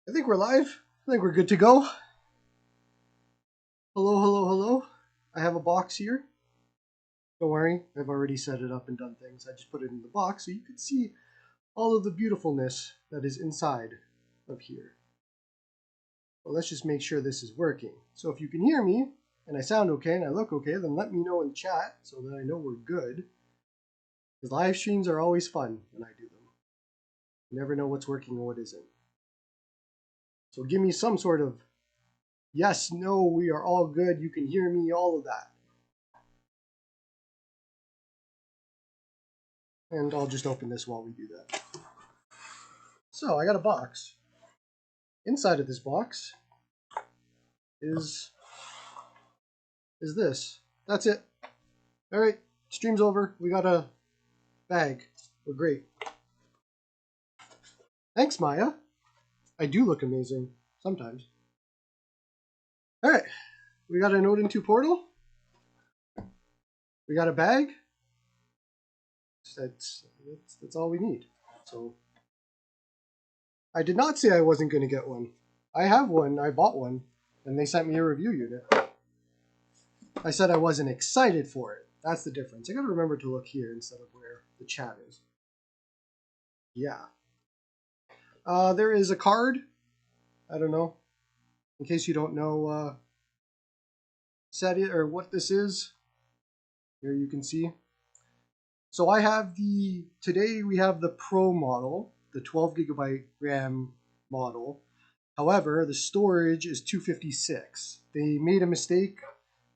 I think we're live. I think we're good to go. Hello, hello, hello. I have a box here. Don't worry, I've already set it up and done things. I just put it in the box so you can see all of the beautifulness that is inside of here. Well, let's just make sure this is working. So if you can hear me, and I sound okay, and I look okay, then let me know in the chat so that I know we're good. Because live streams are always fun when I do them. You never know what's working and what isn't. So give me some sort of yes, no, we are all good, you can hear me, all of that. And I'll just open this while we do that. So I got a box. Inside of this box is this. That's it. Alright, stream's over. We got a bag. We're great. Thanks, Maya. I do look amazing. Sometimes. Alright. We got an Odin 2 portal. We got a bag. That's all we need. So I did not say I wasn't going to get one. I have one. I bought one. And they sent me a review unit. I said I wasn't excited for it. That's the difference. I got to remember to look here instead of where the chat is. Yeah. There is a card. I don't know. In case you don't know set it or what this is. Here you can see. So I have today we have the Pro model, the 12GB RAM model. However, the storage is 256. They made a mistake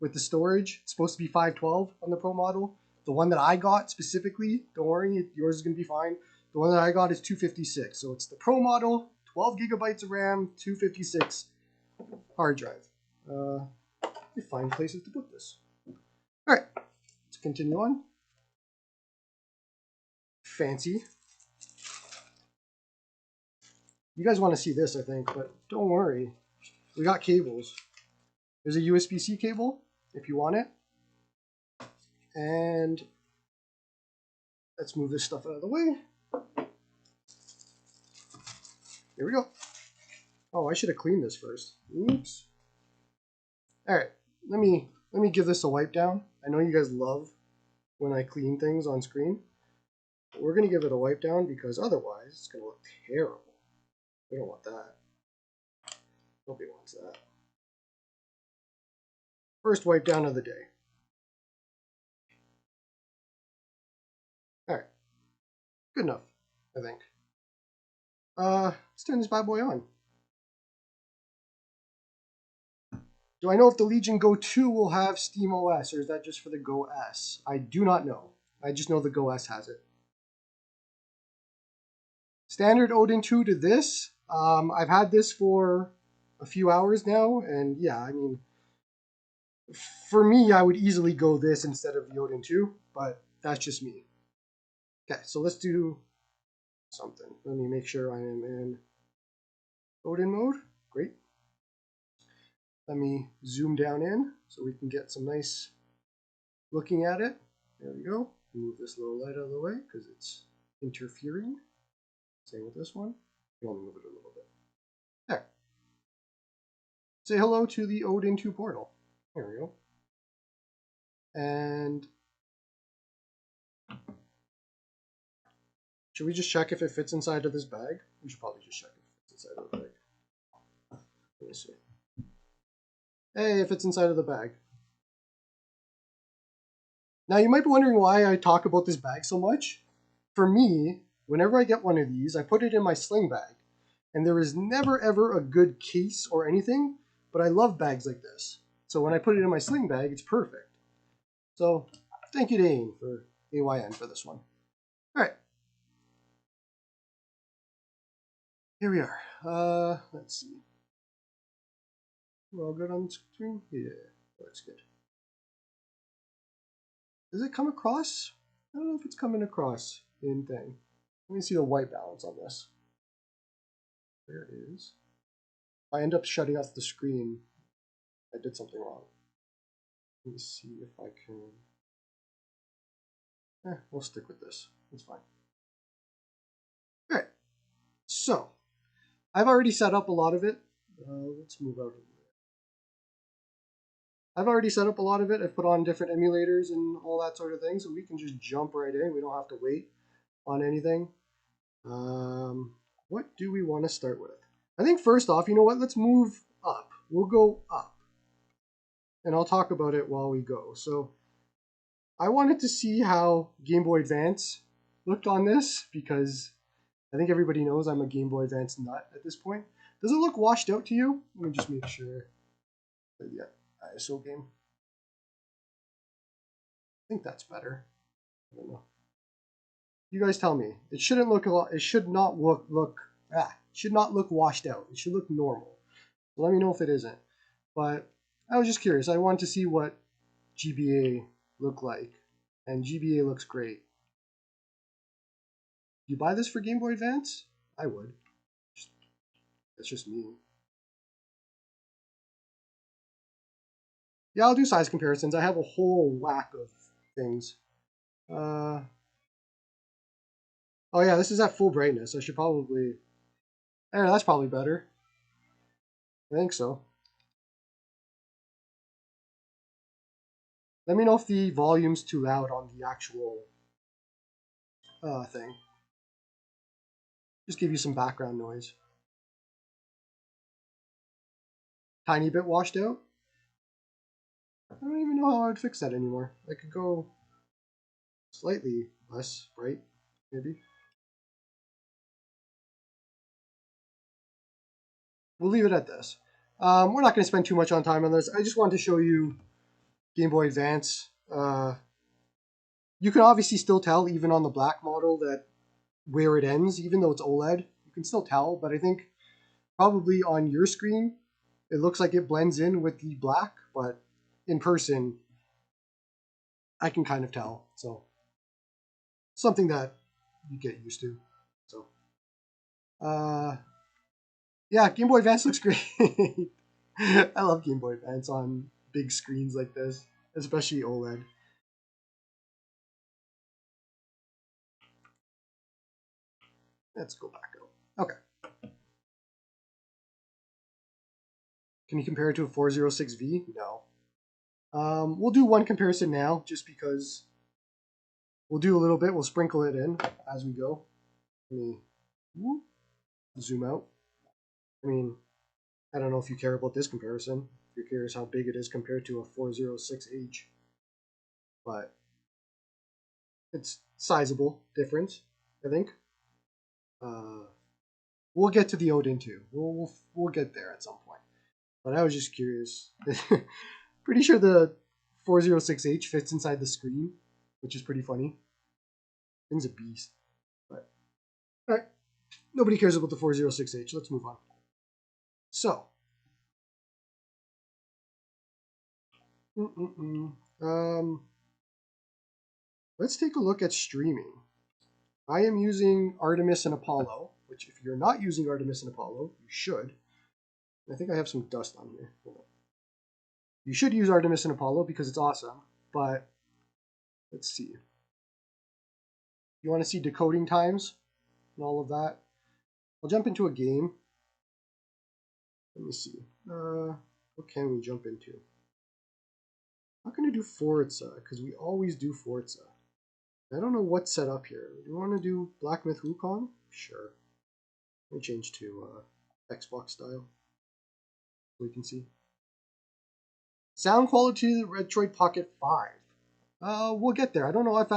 with the storage. It's supposed to be 512 on the Pro model. The one that I got specifically, don't worry, yours is going to be fine. The one that I got is 256. So it's the Pro model, 12GB of RAM, 256 hard drive. We find places to put this. All right, let's continue on. Fancy. You guys want to see this, I think, but don't worry. We got cables. There's a USB-C cable if you want it. And let's move this stuff out of the way. Here we go. Oh, I should have cleaned this first. Oops. All right, let me give this a wipe down. I know you guys love when I clean things on screen. But we're gonna give it a wipe down because otherwise it's gonna look terrible. We don't want that. Nobody wants that. First wipe down of the day. All right, good enough, I think. Let's turn this bad boy on. Do I know if the Legion Go 2 will have Steam OS, or is that just for the Go S? I do not know. I just know the Go S has it. Standard Odin 2 to this. I've had this for a few hours now, and yeah, I mean, for me, I would easily go this instead of the Odin 2, but that's just me. Okay, so let's do something. Let me make sure I am in Odin mode. Great. Let me zoom down in so we can get some nice looking at it. There we go. Move this little light out of the way because it's interfering. Same with this one. You only move it a little bit. There. Say hello to the Odin 2 portal. There we go. And should we just check if it fits inside of this bag? We should probably just check if it fits inside of the bag. Let me see. Hey, it fits inside of the bag. Now you might be wondering why I talk about this bag so much. For me, whenever I get one of these, I put it in my sling bag. And there is never ever a good case or anything, but I love bags like this. So when I put it in my sling bag, it's perfect. So thank you to AYN for AYN for this one. All right. Here we are. Let's see. We're all good on the screen? Yeah, that's good. Does it come across? I don't know if it's coming across in thing. Let me see the white balance on this. There it is. If I end up shutting off the screen, I did something wrong. Let me see if I can. We'll stick with this. It's fine. Alright. So, I've already set up a lot of it. Let's move out of the way. I've already set up a lot of it. I've put on different emulators and all that sort of thing, so we can just jump right in. We don't have to wait on anything. What do we want to start with? I think first off, you know what? Let's move up. We'll go up. And I'll talk about it while we go. So I wanted to see how Game Boy Advance looked on this because I think everybody knows I'm a Game Boy Advance nut at this point. Does it look washed out to you? Let me just make sure. Yeah, ISO game. I think that's better. I don't know. You guys tell me. It shouldn't look a lot. It should not should not look washed out. It should look normal. Let me know if it isn't. But I was just curious. I wanted to see what GBA looked like, and GBA looks great. You buy this for Game Boy Advance? I would. That's just me. Yeah, I'll do size comparisons. I have a whole whack of things. Oh yeah, this is at full brightness. I should probably... that's probably better. I think so. Let me know if the volume's too loud on the actual thing. Just give you some background noise. Tiny bit washed out. I don't even know how I would fix that anymore. I could go slightly less bright, maybe. We'll leave it at this. We're not going to spend too much on time on this. I just wanted to show you Game Boy Advance. You can obviously still tell, even on the black model, that where it ends, even though it's OLED, you can still tell. But I think probably on your screen, it looks like it blends in with the black, but in person, I can kind of tell. So something that you get used to. So yeah, Game Boy Advance looks great. I love Game Boy Advance on big screens like this, especially OLED. Let's go back out. Okay. Can you compare it to a 406V? No. We'll do one comparison now, just because we'll do a little bit. We'll sprinkle it in as we go. Let me zoom out. I mean, I don't know if you care about this comparison. If you're curious how big it is compared to a 406H. But it's sizable difference, I think. We'll get to the Odin too. We'll get there at some point. But I was just curious. Pretty sure the 406H fits inside the screen, which is pretty funny. Thing's a beast. But alright. Nobody cares about the 406H. Let's move on. So. Let's take a look at streaming. I am using Artemis and Apollo, which if you're not using Artemis and Apollo, you should. I think I have some dust on here. Hold on. You should use Artemis and Apollo because it's awesome, but let's see. You want to see decoding times and all of that? I'll jump into a game. Let me see. What can we jump into? I'm not going to do Forza because we always do Forza. I don't know what's set up here. Do you want to do Black Myth Wukong? Sure. Let me change to Xbox style so we can see. Sound quality Retroid Pocket 5. We'll get there. I don't know if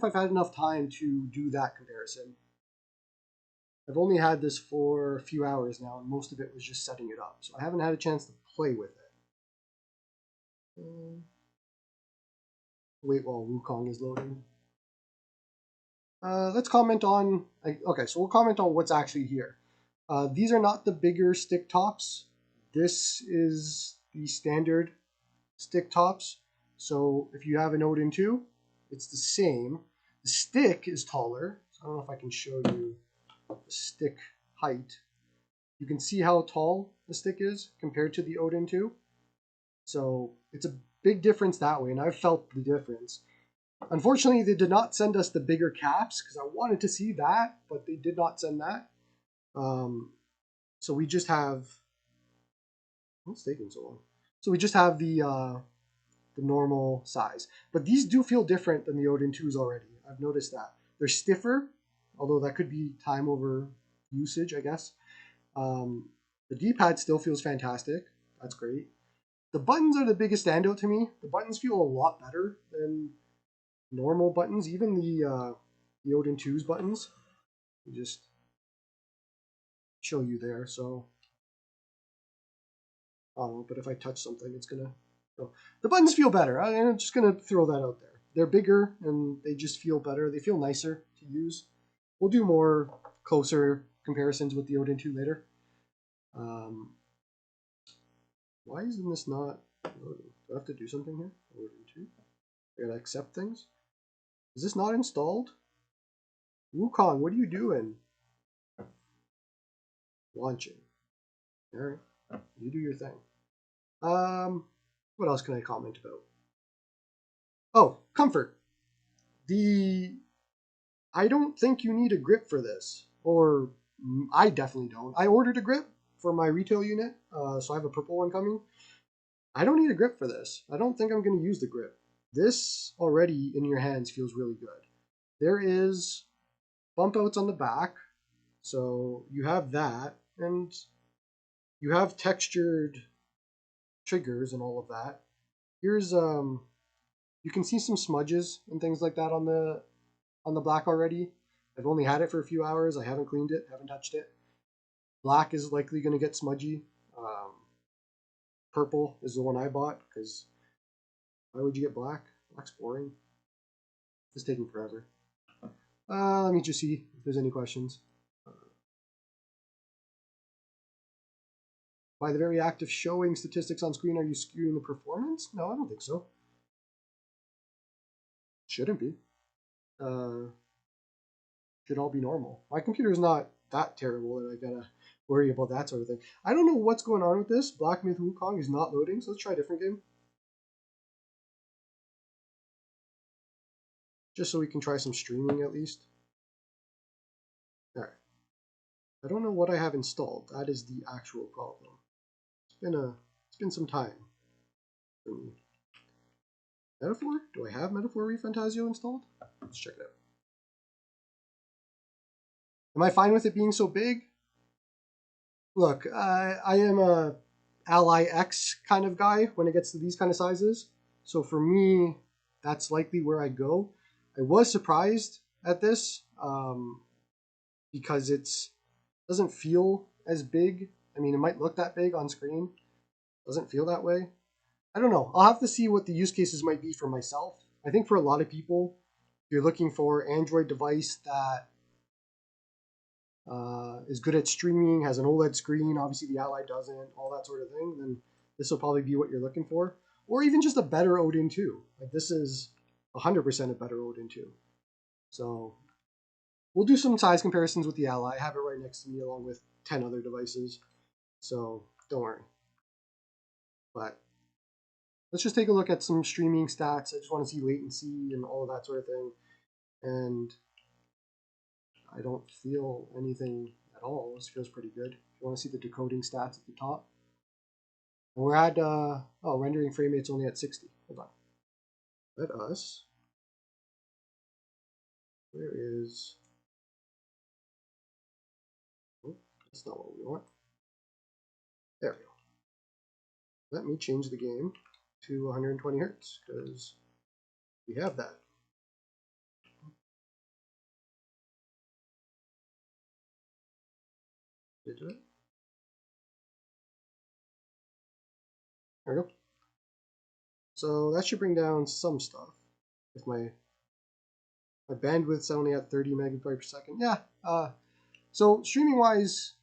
I've had enough time to do that comparison. I've only had this for a few hours now, and most of it was just setting it up, so I haven't had a chance to play with it. Wait while Wukong is loading. Let's comment on... Okay, so we'll comment on what's actually here. These are not the bigger stick tops. This is the standard stick tops. So if you have an Odin 2, it's the same. The stick is taller. So I don't know if I can show you the stick height. You can see how tall the stick is compared to the Odin 2. So it's a big difference that way, and I've felt the difference. Unfortunately, they did not send us the bigger caps because I wanted to see that, but they did not send that. So we just have, what's taking so long? So we just have the normal size. But these do feel different than the Odin 2s already. I've noticed that. They're stiffer, although that could be time over usage, I guess. The D-pad still feels fantastic. That's great. The buttons are the biggest standout to me. The buttons feel a lot better than normal buttons, even the Odin 2's buttons. I'll just show you there. So, oh, but if I touch something, it's gonna. Oh, the buttons feel better. I'm just gonna throw that out there. They're bigger and they just feel better. They feel nicer to use. We'll do more closer comparisons with the Odin 2 later. Why isn't this not loading? Do I have to do something here? Odin 2. I gotta accept things. Is this not installed? Wukong, what are you doing? Launching. Alright. You do your thing. What else can I comment about? Oh, comfort. I don't think you need a grip for this. Or I definitely don't. I ordered a grip for my retail unit, so I have a purple one coming. I don't need a grip for this. I don't think I'm going to use the grip. This already in your hands feels really good. There is bump outs on the back, so you have that, and you have textured triggers and all of that. Here's you can see some smudges and things like that on the black already. I've only had it for a few hours. I haven't cleaned it, haven't touched it. Black is likely going to get smudgy. Purple is the one I bought because why would you get black? Black's boring. It's taking forever. Let me just see if there's any questions. By the very act of showing statistics on screen, are you skewing the performance? No, I don't think so. Shouldn't be. Should all be normal. My computer is not that terrible that I gotta worry about that sort of thing. I don't know what's going on with this. Black Myth Wukong is not loading, so let's try a different game. Just so we can try some streaming at least. Alright. I don't know what I have installed. That is the actual problem. It's been some time for me. Metaphor? Do I have Metaphor ReFantazio installed? Let's check it out. Am I fine with it being so big? Look, I am a Ally X kind of guy when it gets to these kind of sizes. So for me, that's likely where I go. I was surprised at this because it doesn't feel as big. I mean, it might look that big on screen. Doesn't feel that way. I don't know. I'll have to see what the use cases might be for myself. I think for a lot of people, if you're looking for Android device that is good at streaming, has an OLED screen, obviously the Ally doesn't, all that sort of thing, then this will probably be what you're looking for. Or even just a better Odin 2. Like this is 100% a better Odin 2. So we'll do some size comparisons with the Ally. I have it right next to me along with 10 other devices. So don't worry. But let's just take a look at some streaming stats. I just want to see latency and all of that sort of thing. And I don't feel anything at all. This feels pretty good. If you want to see the decoding stats at the top. And we're at, rendering frame rate's only at 60. Hold on. Let us, where is, oh, that's not what we want. There we go. Let me change the game to 120 hertz because we have that. Did it? There we go. So that should bring down some stuff. If my bandwidth's only at 30 megabytes per second. Yeah. So streaming wise,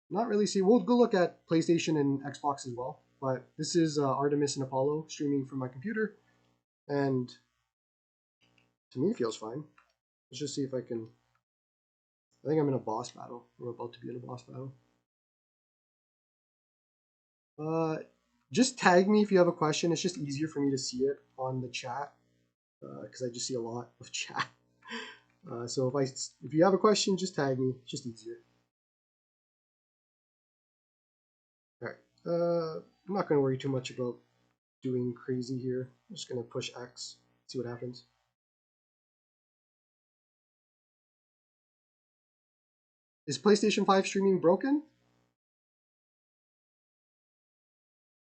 not really see. We'll go look at PlayStation and Xbox as well. But this is Artemis and Apollo streaming from my computer. And to me, it feels fine. Let's just see if I can. I think I'm in a boss battle. We're about to be in a boss battle. Just tag me if you have a question. It's just easier for me to see it on the chat because I just see a lot of chat. So if you have a question, just tag me. It's just easier. Alright, I'm not going to worry too much about doing crazy here. I'm just going to push X, see what happens. Is PlayStation 5 streaming broken?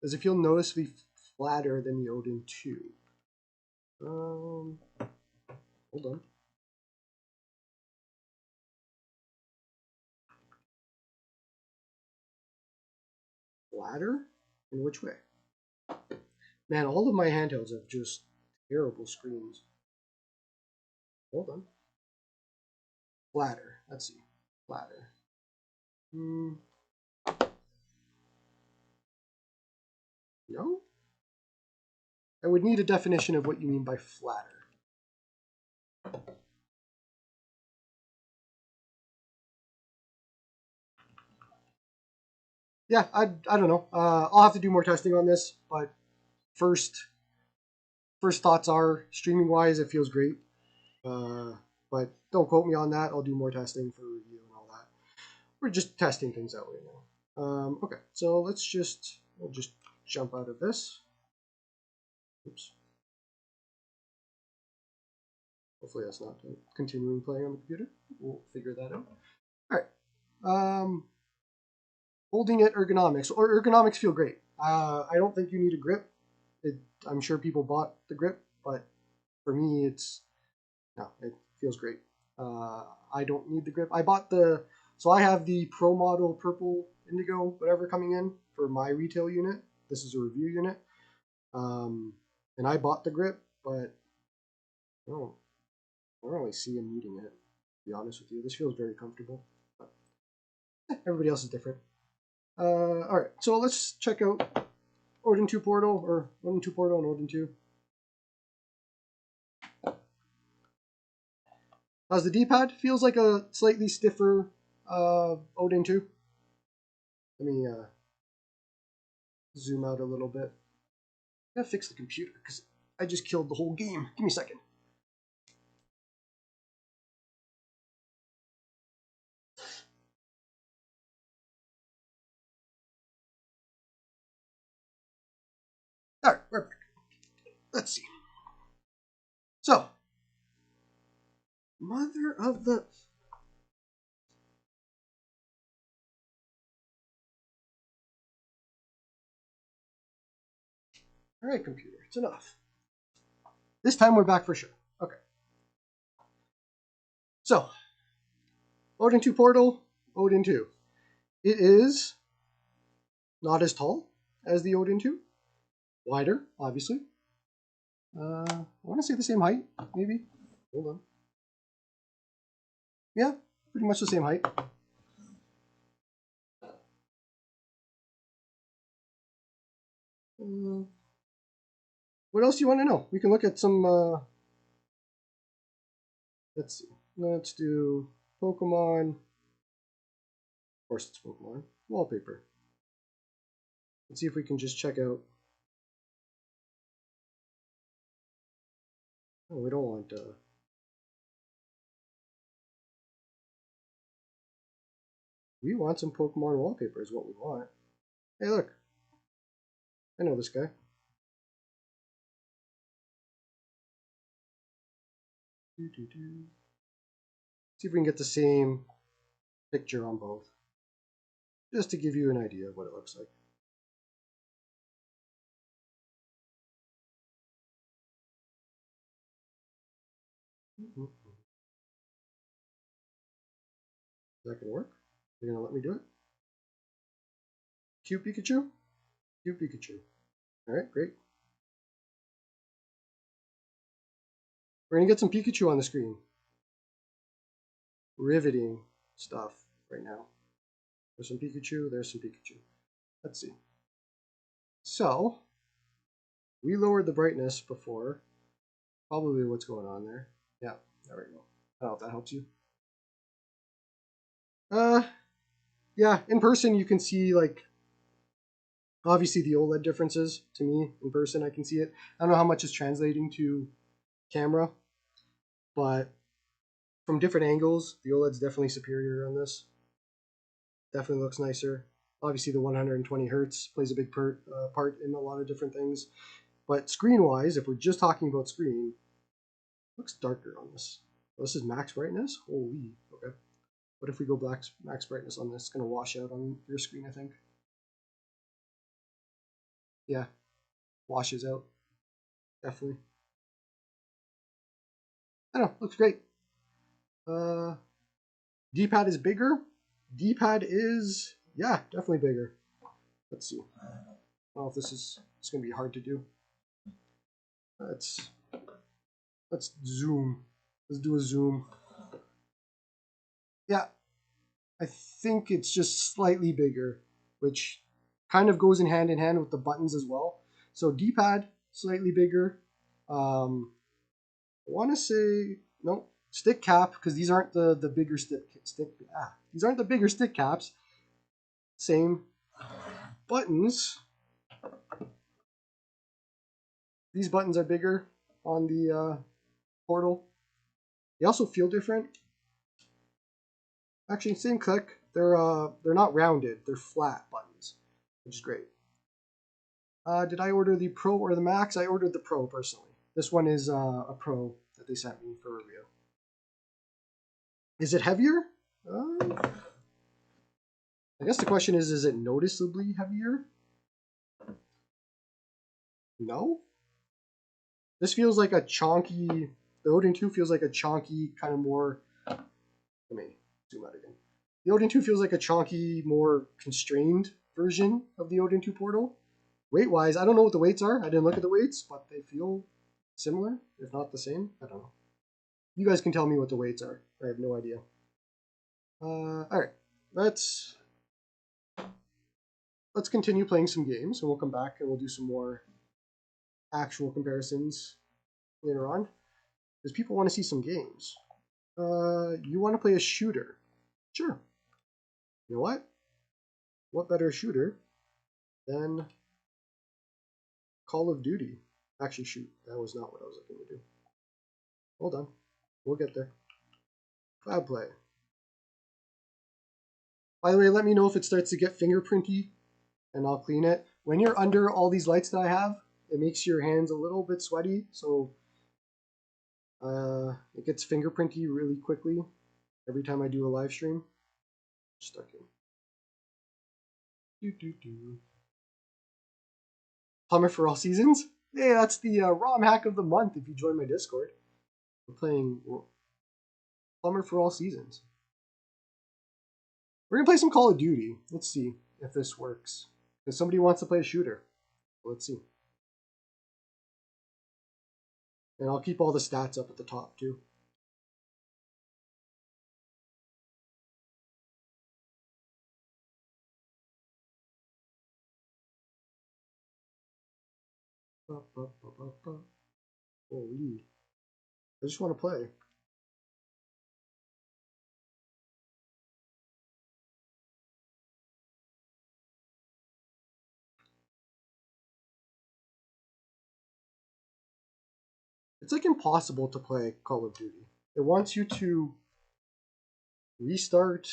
Does it feel noticeably flatter than the Odin 2? Hold on. Flatter? In which way? Man, all of my handhelds have just terrible screens. Hold on. Flatter. Let's see. Flatter. No? I would need a definition of what you mean by flatter. Yeah, I don't know. I'll have to do more testing on this, but first thoughts are, streaming-wise, it feels great. But don't quote me on that. I'll do more testing for review and all that. We're just testing things out right now. Okay, so we'll just jump out of this. Oops. Hopefully that's not continuing playing on the computer. We'll figure that out. All right. Holding it ergonomics. Or ergonomics feel great. I don't think you need a grip. I'm sure people bought the grip, but for me, it feels great. I don't need the grip. So I have the Pro Model Purple Indigo, whatever, coming in for my retail unit. This is a review unit. And I bought the grip, but I don't really see him needing it, to be honest with you. This feels very comfortable. But everybody else is different. Alright, so let's check out Odin 2 Portal, or Odin 2 Portal and Odin 2. How's the D-pad? Feels like a slightly stiffer Odin 2. Let me zoom out a little bit. I gotta fix the computer, because I just killed the whole game. Give me a second. Alright, we're back. Let's see. So, mother of the... Alright, computer, it's enough. This time we're back for sure. Okay. So, Odin 2 Portal, Odin 2. It is not as tall as the Odin 2. Wider, obviously. I want to say the same height, maybe. Hold on. Yeah, pretty much the same height. What else do you want to know? We can look at some... let's see. Let's do Pokemon. Of course it's Pokemon. Wallpaper. Let's see if we can just check out... Oh, we don't want... We want some Pokemon wallpaper is what we want. Hey, look. I know this guy. See if we can get the same picture on both. Just to give you an idea of what it looks like. Is that going to work? They're going to let me do it? Cute Pikachu? Cute Pikachu. Alright, great. We're going to get some Pikachu on the screen. Riveting stuff right now. There's some Pikachu, there's some Pikachu. Let's see. So, we lowered the brightness before. Probably what's going on there. Yeah, there we go. I don't know if that helps you. Yeah, in person you can see, like, obviously the OLED differences. To me, in person I can see it. I don't know how much is translating to camera, but from different angles, the OLED's definitely superior on this. Definitely looks nicer. Obviously, the 120 hertz plays a big part in a lot of different things. But screen-wise, if we're just talking about screen, it looks darker on this. Oh, this is max brightness? Holy, okay. What if we go max brightness on this? It's going to wash out on your screen, I think. Yeah, washes out. Definitely. I don't know, looks great. D-pad is bigger. D-pad is, yeah, definitely bigger. Let's see. I don't know if it's going to be hard to do. Let's zoom. Let's do a zoom. Yeah, I think it's just slightly bigger, which kind of goes in hand with the buttons as well. So D-pad, slightly bigger. I want to say, no, stick cap, because these aren't the bigger these aren't the bigger stick caps. Same buttons. These buttons are bigger on the Portal. They also feel different. Actually, same click. They're not rounded. They're flat buttons, which is great. Did I order the Pro or the Max? I ordered the Pro personally. This one is a Pro that they sent me for review. Is it heavier? I guess the question is it noticeably heavier? No? This feels like a chonky, the Odin 2 feels like a chonky, kind of more, let me zoom out again. The Odin 2 feels like a chonky, more constrained version of the Odin 2 Portal. Weight-wise, I don't know what the weights are. I didn't look at the weights, but they feel similar, if not the same. I don't know. You guys can tell me what the weights are. I have no idea. Alright, let's continue playing some games, and we'll come back and we'll do some more actual comparisons later on, because people want to see some games. You want to play a shooter? Sure. You know what? What better shooter than Call of Duty? Actually, shoot, that was not what I was looking to do. Hold on, we'll get there. XBPlay. By the way, let me know if it starts to get fingerprinty, and I'll clean it. When you're under all these lights that I have, it makes your hands a little bit sweaty, so it gets fingerprinty really quickly every time I do a live stream. Stuck in. Plumber for All Seasons? Hey, that's the ROM hack of the month if you join my Discord. We're playing Plumber for All Seasons. We're going to play some Call of Duty. Let's see if this works. Because somebody wants to play a shooter. Let's see. And I'll keep all the stats up at the top too. Holy. I just want to play. It's like impossible to play Call of Duty. It wants you to restart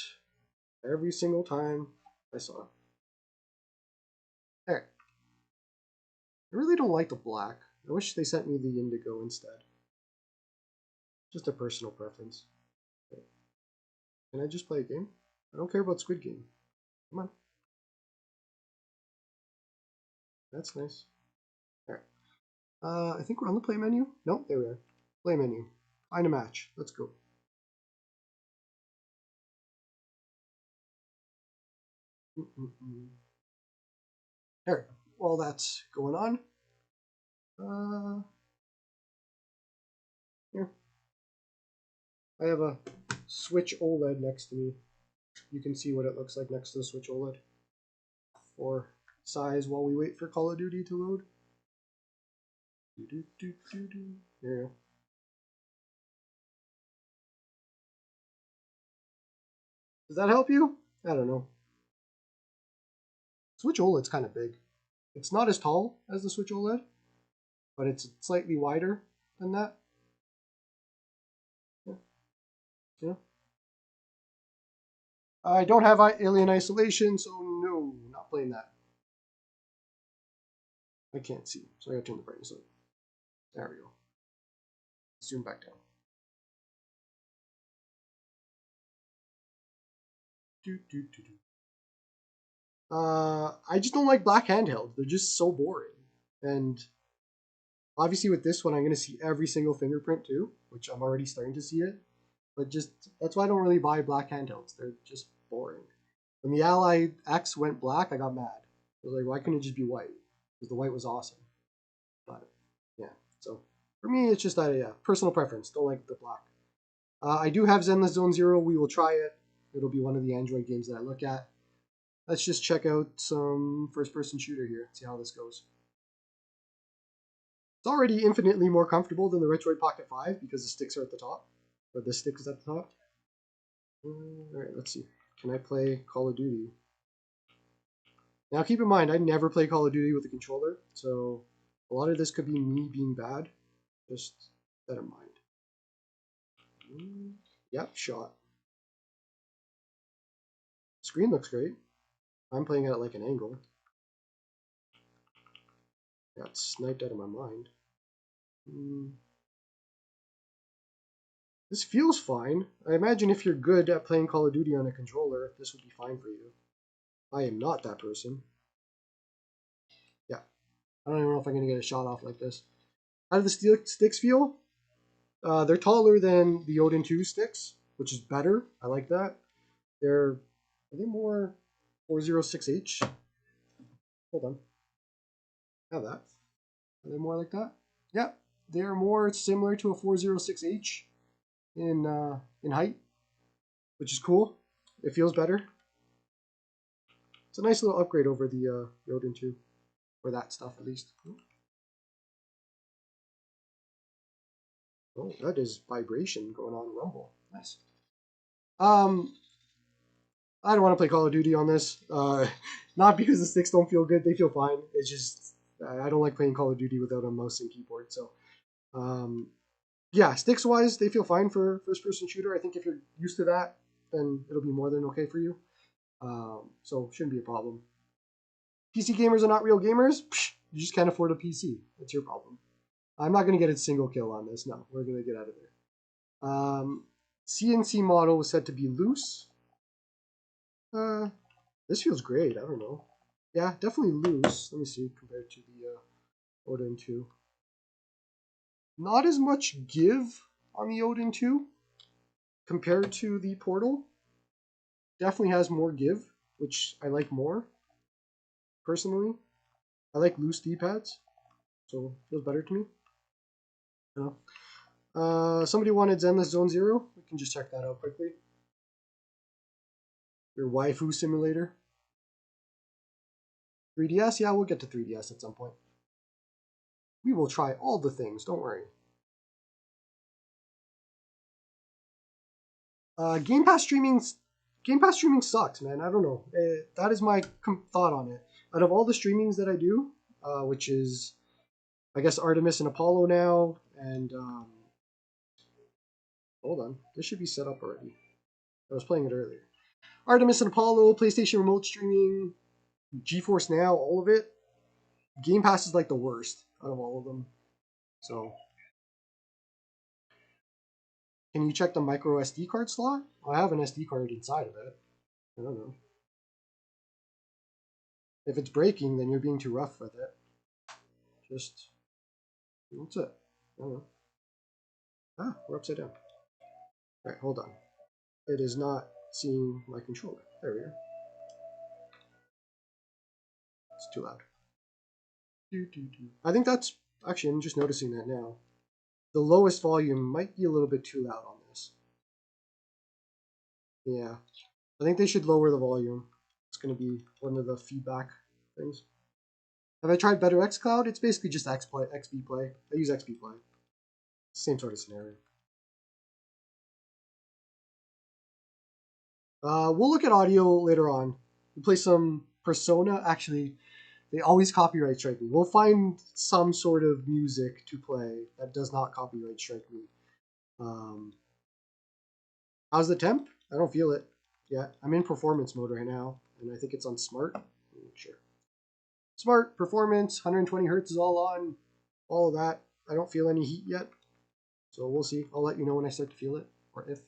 every single time. I saw it. Alright. I really don't like the black. I wish they sent me the indigo instead. Just a personal preference. Okay. Can I just play a game? I don't care about Squid Game. Come on. That's nice. Alright. I think we're on the play menu. Nope, there we are. Play menu. Find a match. Let's go. Alright, while that's going on, here. I have a Switch OLED next to me. You can see what it looks like next to the Switch OLED for size while we wait for Call of Duty to load. There you go. Does that help you? I don't know. Switch OLED's kind of big. It's not as tall as the Switch OLED, but it's slightly wider than that. Yeah. I don't have alien isolation, so no, playing that. I can't see, so I gotta turn the brightness up. There we go. Zoom back down. I just don't like black handhelds. They're just so boring. And obviously with this one, I'm going to see every single fingerprint too, which I'm already starting to see it. But just, that's why I don't really buy black handhelds. They're just boring. When the Ally X went black, I got mad. I was like, why couldn't it just be white? Because the white was awesome. But yeah, so for me, it's just that, yeah, personal preference. Don't like the black. I do have Zenless Zone Zero. We will try it. It'll be one of the Android games that I look at. Let's just check out some first-person shooter here. See how this goes. It's already infinitely more comfortable than the Retroid Pocket 5 because the sticks are at the top. Or the stick is at the top. Alright, let's see. Can I play Call of Duty? Now keep in mind, I never play Call of Duty with a controller, so a lot of this could be me being bad. Just that in mind. Yep, shot. Screen looks great. I'm playing it at like an angle. Got sniped out of my mind. This feels fine. I imagine if you're good at playing Call of Duty on a controller, this would be fine for you. I am not that person. Yeah. I don't even know if I'm going to get a shot off like this. How do the sticks feel? They're taller than the Odin 2 sticks, which is better. I like that. Are they more 406H? Hold on. Have that. Are they more like that? Yeah. They're more similar to a 406H in height, which is cool. It feels better. It's a nice little upgrade over the Odin 2, or that stuff at least. Oh, that is vibration going on Rumble. Nice. I don't want to play Call of Duty on this. Not because the sticks don't feel good; they feel fine. It's just I don't like playing Call of Duty without a mouse and keyboard. So, yeah, sticks wise, they feel fine for first-person shooter. I think if you're used to that, then it'll be more than okay for you. So shouldn't be a problem. PC gamers are not real gamers. Psh, you just can't afford a PC. That's your problem. I'm not going to get a single kill on this. No, we're going to get out of there. CNC model was said to be loose. This feels great. I don't know. Yeah, definitely loose. Let me see compared to the Odin 2. Not as much give on the Odin 2 compared to the Portal. Definitely has more give, which I like more, personally. I like loose D-pads, so it feels better to me. You know? Somebody wanted Zenless Zone Zero. We can just check that out quickly. Your waifu simulator. 3DS? Yeah, we'll get to 3DS at some point. We will try all the things, don't worry. Game Pass streaming sucks, man. I don't know. That is my thought on it. Out of all the streamings that I do, which is, I guess, Artemis and Apollo now, and hold on, this should be set up already. I was playing it earlier. Artemis and Apollo, PlayStation Remote Streaming, GeForce Now, all of it. Game Pass is like the worst out of all of them. So, can you check the micro SD card slot? I have an SD card inside of it. I don't know. If it's breaking, then you're being too rough with it. Just, what's it? I don't know. Ah, we're upside down. Alright, hold on. It is not seeing my controller. There we go. It's too loud. I think that's, actually, I'm just noticing that now. The lowest volume might be a little bit too loud on this. Yeah. I think they should lower the volume. It's going to be one of the feedback things. Have I tried Better xCloud? It's basically just XBPlay. I use XBPlay. Same sort of scenario. We'll look at audio later on. We'll play some Persona. Actually, they always copyright strike me. We'll find some sort of music to play that does not copyright strike me. How's the temp? I don't feel it yet. I'm in performance mode right now, and I think it's on smart. sure. Smart, performance, 120 hertz is all on, all of that. I don't feel any heat yet, so we'll see. I'll let you know when I start to feel it, or if.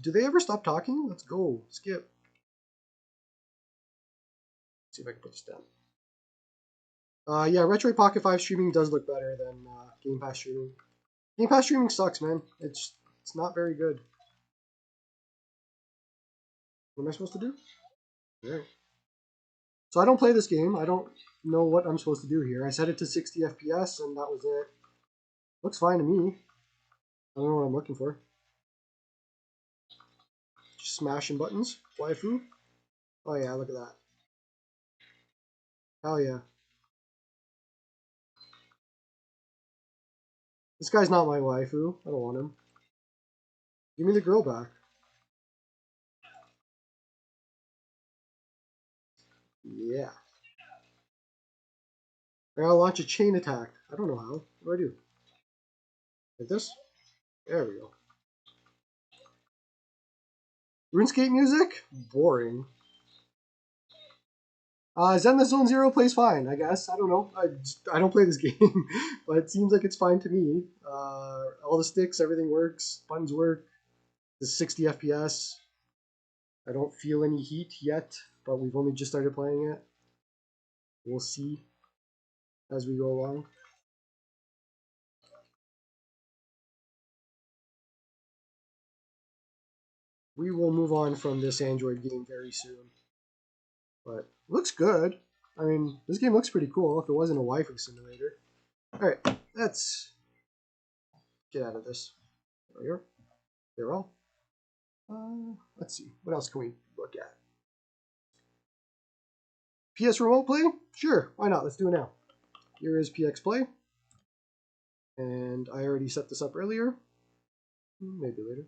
Do they ever stop talking? Let's go. Skip. Let's see if I can put this down. Yeah, Retroid Pocket 5 streaming does look better than Game Pass streaming. Game Pass streaming sucks, man. It's not very good. What am I supposed to do? Alright. So I don't play this game. I don't know what I'm supposed to do here. I set it to 60 FPS and that was it. Looks fine to me. I don't know what I'm looking for. Just smashing buttons. Waifu. Oh yeah, look at that. Hell yeah. This guy's not my waifu. I don't want him. Give me the girl back. Yeah. I gotta launch a chain attack. I don't know how. What do I do? Like this? There we go. RuneScape music? Boring. Zenless Zone Zero plays fine, I guess. I don't know. I don't play this game, but it seems like it's fine to me. All the sticks, everything works. Buttons work. The 60 FPS. I don't feel any heat yet, but we've only just started playing it. We'll see as we go along. We will move on from this Android game very soon. But looks good. I mean, this game looks pretty cool if it wasn't a waifu simulator. Alright, let's get out of this. There we are. They're all. Let's see. What else can we look at? PS Remote Play? Sure, why not? Let's do it now. Here is PXPlay. And I already set this up earlier. Maybe later.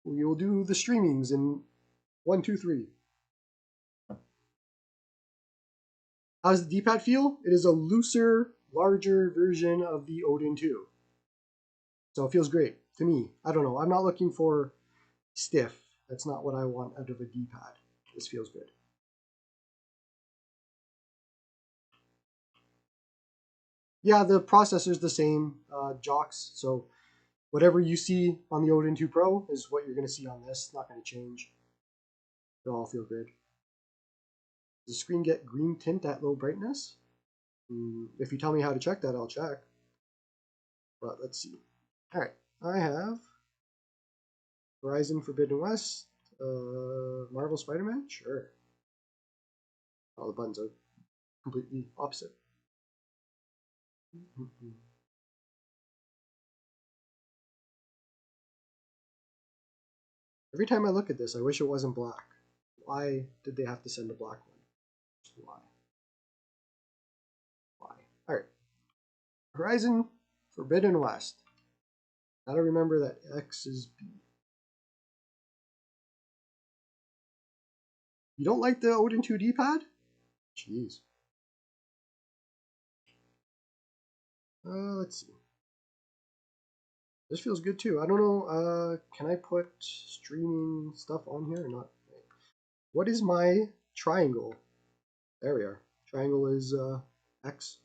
We will do the streamings in 1, 2, 3. How does the D-pad feel? It is a looser, larger version of the Odin 2. So it feels great to me. I don't know. I'm not looking for stiff. That's not what I want out of a D-pad. This feels good. Yeah, the processor's the same, jocks. So whatever you see on the Odin 2 Pro is what you're going to see on this. It's not going to change. It'll all feel good. Does the screen get green tint at low brightness? If you tell me how to check that, I'll check. But let's see. Alright, I have Horizon Forbidden West, Marvel Spider-Man? Sure. All the buttons are completely opposite. Every time I look at this, I wish it wasn't black. Why did they have to send a black one? Why? Why? Alright. Horizon Forbidden West. Gotta remember that X is B. You don't like the Odin 2 D-pad? Jeez. Let's see. This feels good too. I don't know, can I put streaming stuff on here or not? What is my triangle? There we are. Triangle is X.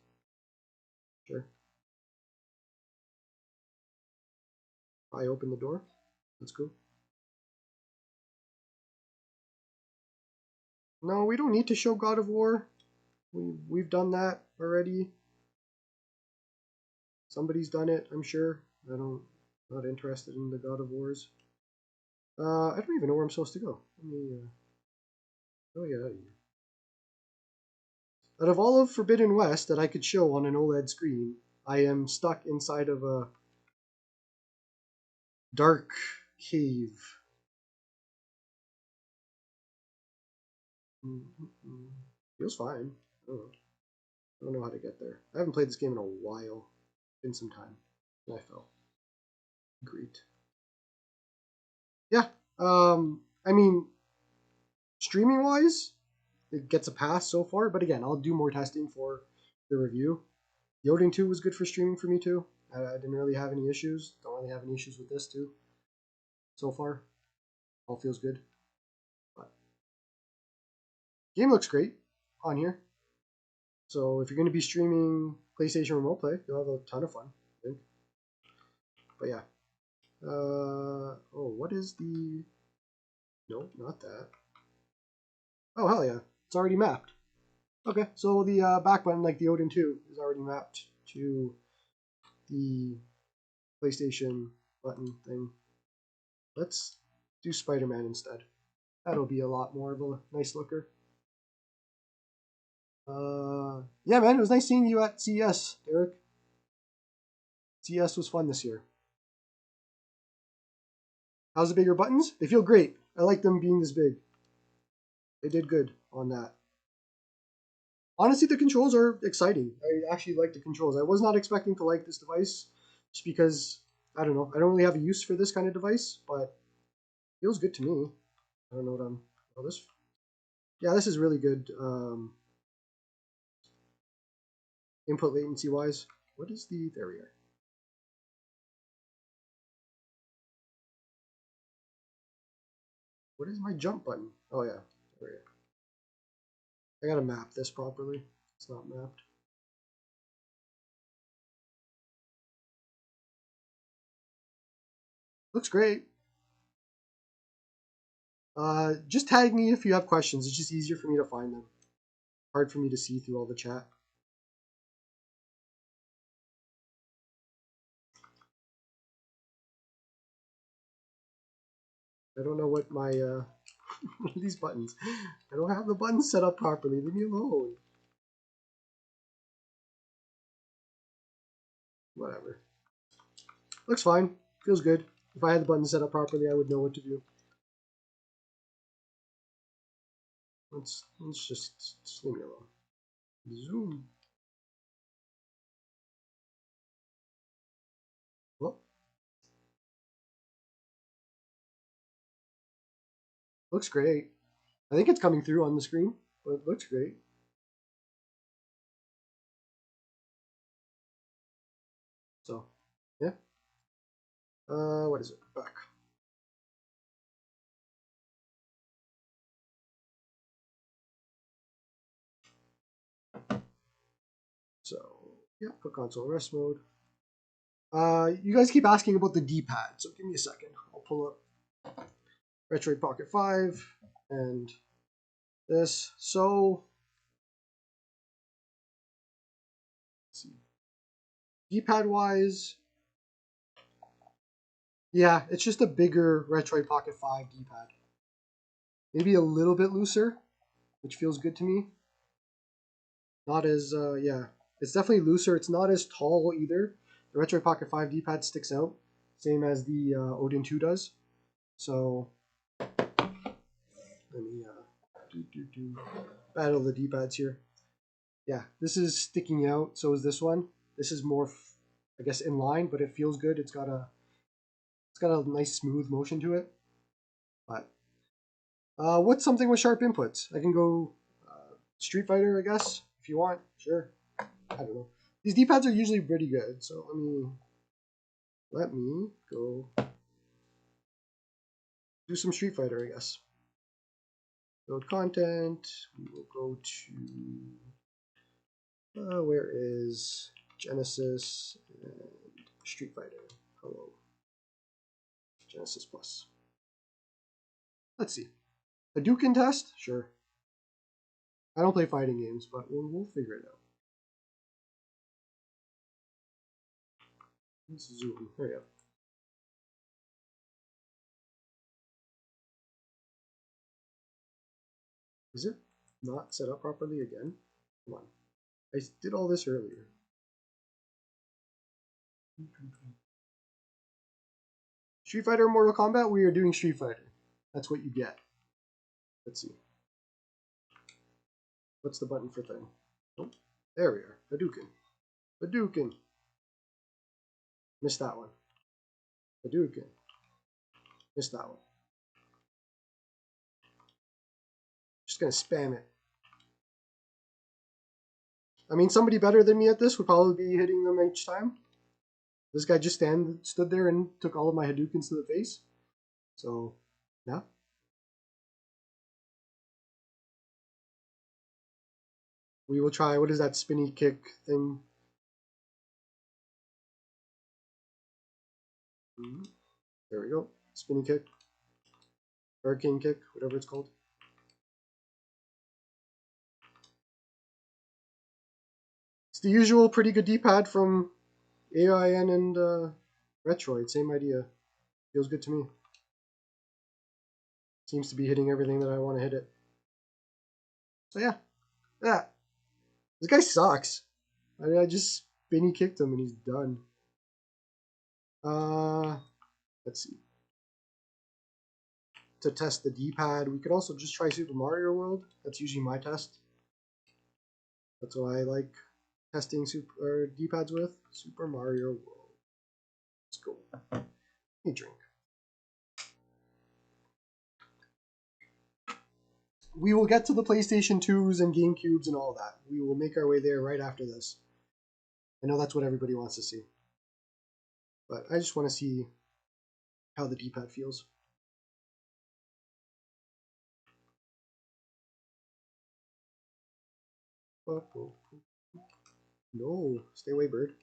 Sure. I open the door. Let's go. No, we don't need to show God of War. We've done that already. Somebody's done it, I'm sure. Not interested in the God of Wars. I don't even know where I'm supposed to go. Let me oh yeah. Out of all of Forbidden West that I could show on an OLED screen, I am stuck inside of a dark cave. Feels fine. I don't know how to get there. I haven't played this game in a while. Been some time. And I fell. Great. Yeah. I mean, streaming wise, it gets a pass so far. But again, I'll do more testing for the review. The Odin 2 was good for streaming for me too. I didn't really have any issues. Don't really have any issues with this too. so far. All feels good. But game looks great on here. So if you're going to be streaming PlayStation Remote Play, you'll have a ton of fun, I think. But yeah. Oh, what is the... No, not that. Oh, hell yeah. It's already mapped. Okay, so the back button, like the Odin 2, is already mapped to the PlayStation button thing. Let's do Spiderman instead. That'll be a lot more of a nice looker. Yeah, man, it was nice seeing you at CES, Derek. CES was fun this year. How's the bigger buttons? They feel great. I like them being this big. They did good on that. Honestly, the controls are exciting. I actually like the controls. I was not expecting to like this device just because, I don't know, I don't really have a use for this kind of device, but it feels good to me. I don't know what I'm... Oh, this... Yeah, this is really good input latency-wise. What is the... There we are. What is my jump button? Oh, yeah. There we are. I gotta map this properly. It's not mapped. Looks great. Just tag me if you have questions. It's just easier for me to find them. Hard for me to see through all the chat. I don't know what my these buttons. I don't have the buttons set up properly. Leave me alone. Whatever. Looks fine. Feels good. If I had the buttons set up properly, I would know what to do. Let's just leave me alone. Zoom. Well, looks great. I think it's coming through on the screen, but it looks great. So, yeah. What is it? Back. So, yeah, put console rest mode. You guys keep asking about the D-pad, so give me a second. I'll pull up Retroid Pocket 5 and this. So, let's see. D-pad wise, yeah, it's just a bigger Retroid Pocket 5 D-pad. Maybe a little bit looser, which feels good to me. Not as, yeah, it's definitely looser. It's not as tall either. The Retroid Pocket 5 D-pad sticks out, same as the Odin 2 does. So, let me battle the D-pads here. Yeah, this is sticking out. So is this one. This is more, I guess, in line, but it feels good. It's got a nice smooth motion to it. But what's something with sharp inputs? I can go Street Fighter, I guess, if you want. Sure. I don't know. These D-pads are usually pretty good, so let me go do some Street Fighter, I guess. Load content. We will go to where is Genesis and Street Fighter? Hello, Genesis Plus. Let's see. Hadouken test? Sure. I don't play fighting games, but we'll figure it out. Let's zoom. There you go. Is it not set up properly again? Come on. I did all this earlier. Street Fighter Mortal Kombat? We are doing Street Fighter. That's what you get. Let's see. What's the button for thing? Oh, there we are. Hadouken. Hadouken. Missed that one. Hadouken. Missed that one. Just gonna spam it. I mean, somebody better than me at this would probably be hitting them each time. This guy just stood there and took all of my Hadoukens to the face. So, yeah. We will try, what is that spinny kick thing? There we go. Spinny kick. Hurricane kick, whatever it's called. It's the usual pretty good D-pad from AIN and Retroid. Same idea. Feels good to me. Seems to be hitting everything that I want to hit it. So yeah. Yeah. This guy sucks. I just spinny kicked him and he's done. Let's see. To test the D-pad, we could also just try Super Mario World. That's usually my test. That's what I like testing D-pads with. Super Mario World. Let's go. Hey, drink. We will get to the PlayStation 2s and GameCubes and all that. We will make our way there right after this. I know that's what everybody wants to see. But I just want to see how the D-pad feels. No, stay away, bird.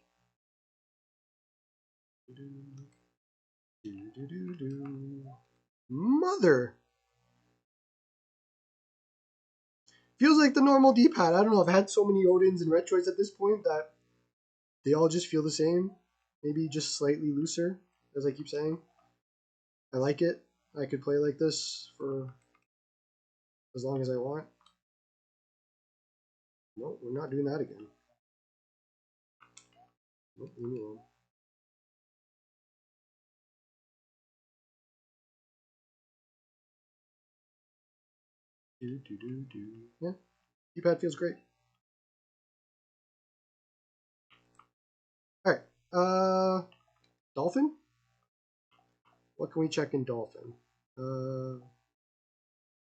Mother! Feels like the normal D-pad. I don't know, I've had so many Odins and Retroids at this point that they all just feel the same. Maybe just slightly looser, as I keep saying. I like it. I could play like this for as long as I want. No, we're not doing that again. Nope, leave me alone. Yeah, D-pad feels great. Alright, Dolphin? What can we check in Dolphin?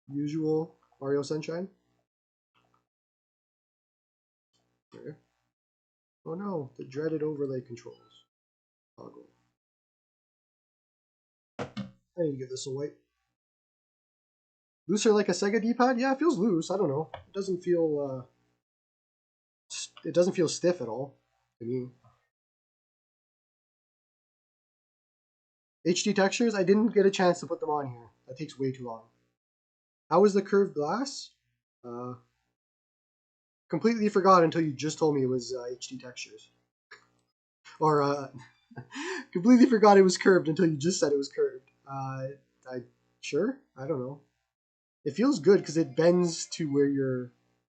Usual Mario Sunshine? Okay. Oh no, the dreaded overlay controls. Toggle. I need to give this a wipe. Looser like a Sega D-pad? Yeah, it feels loose. I don't know. It doesn't feel stiff at all to me. HD textures, I didn't get a chance to put them on here. That takes way too long. How is the curved glass? Completely forgot until you just told me it was HD textures. Or completely forgot it was curved until you just said it was curved. Sure? I don't know. It feels good because it bends to where your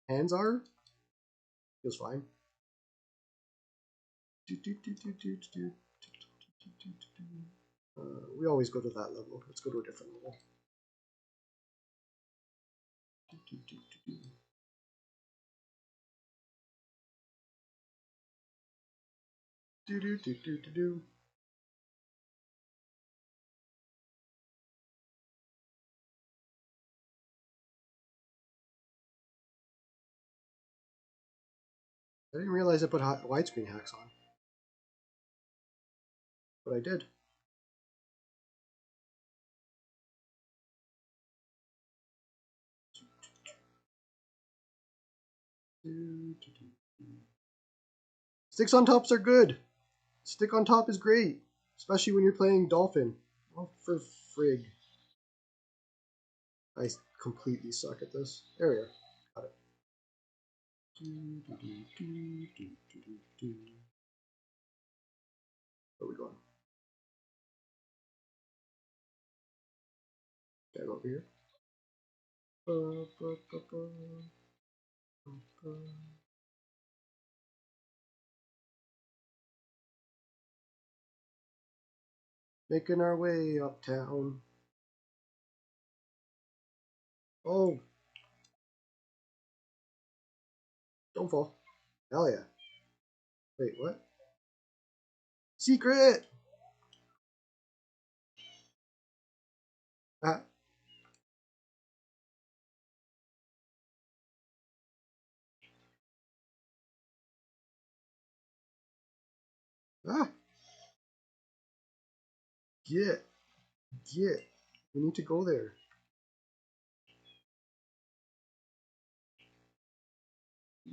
hands are. Feels fine. We always go to that level. Let's go to a different level. I didn't realize I put widescreen hacks on, but I did. Sticks on tops are good. Stick on top is great, especially when you're playing Dolphin. Oh, for frig. I completely suck at this. There we are. Got it. Where are we going? Okay, over here. Making our way uptown. Oh, don't fall. Hell yeah. Wait, what? Secret! Ah. Ah. Get. Get. We need to go there.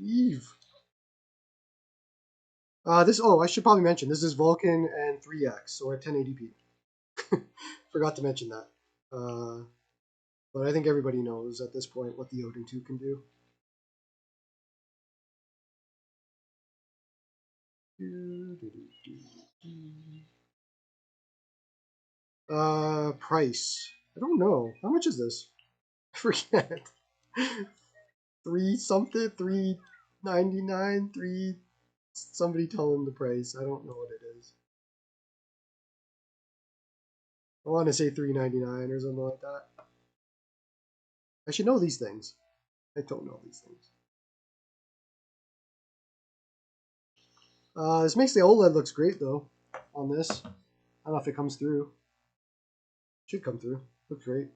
Eve. I should probably mention, this is Vulkan and 3x, so we're at 1080p. Forgot to mention that. But I think everybody knows at this point what the Odin 2 can do. Price. I don't know. How much is this? I forget. 3 something? 3.99? 3. Somebody tell him the price. I don't know what it is. I want to say $3.99 or something like that. I should know these things. I don't know these things. This makes the OLED looks great though on this. I don't know if it comes through. Should come through. Looks great.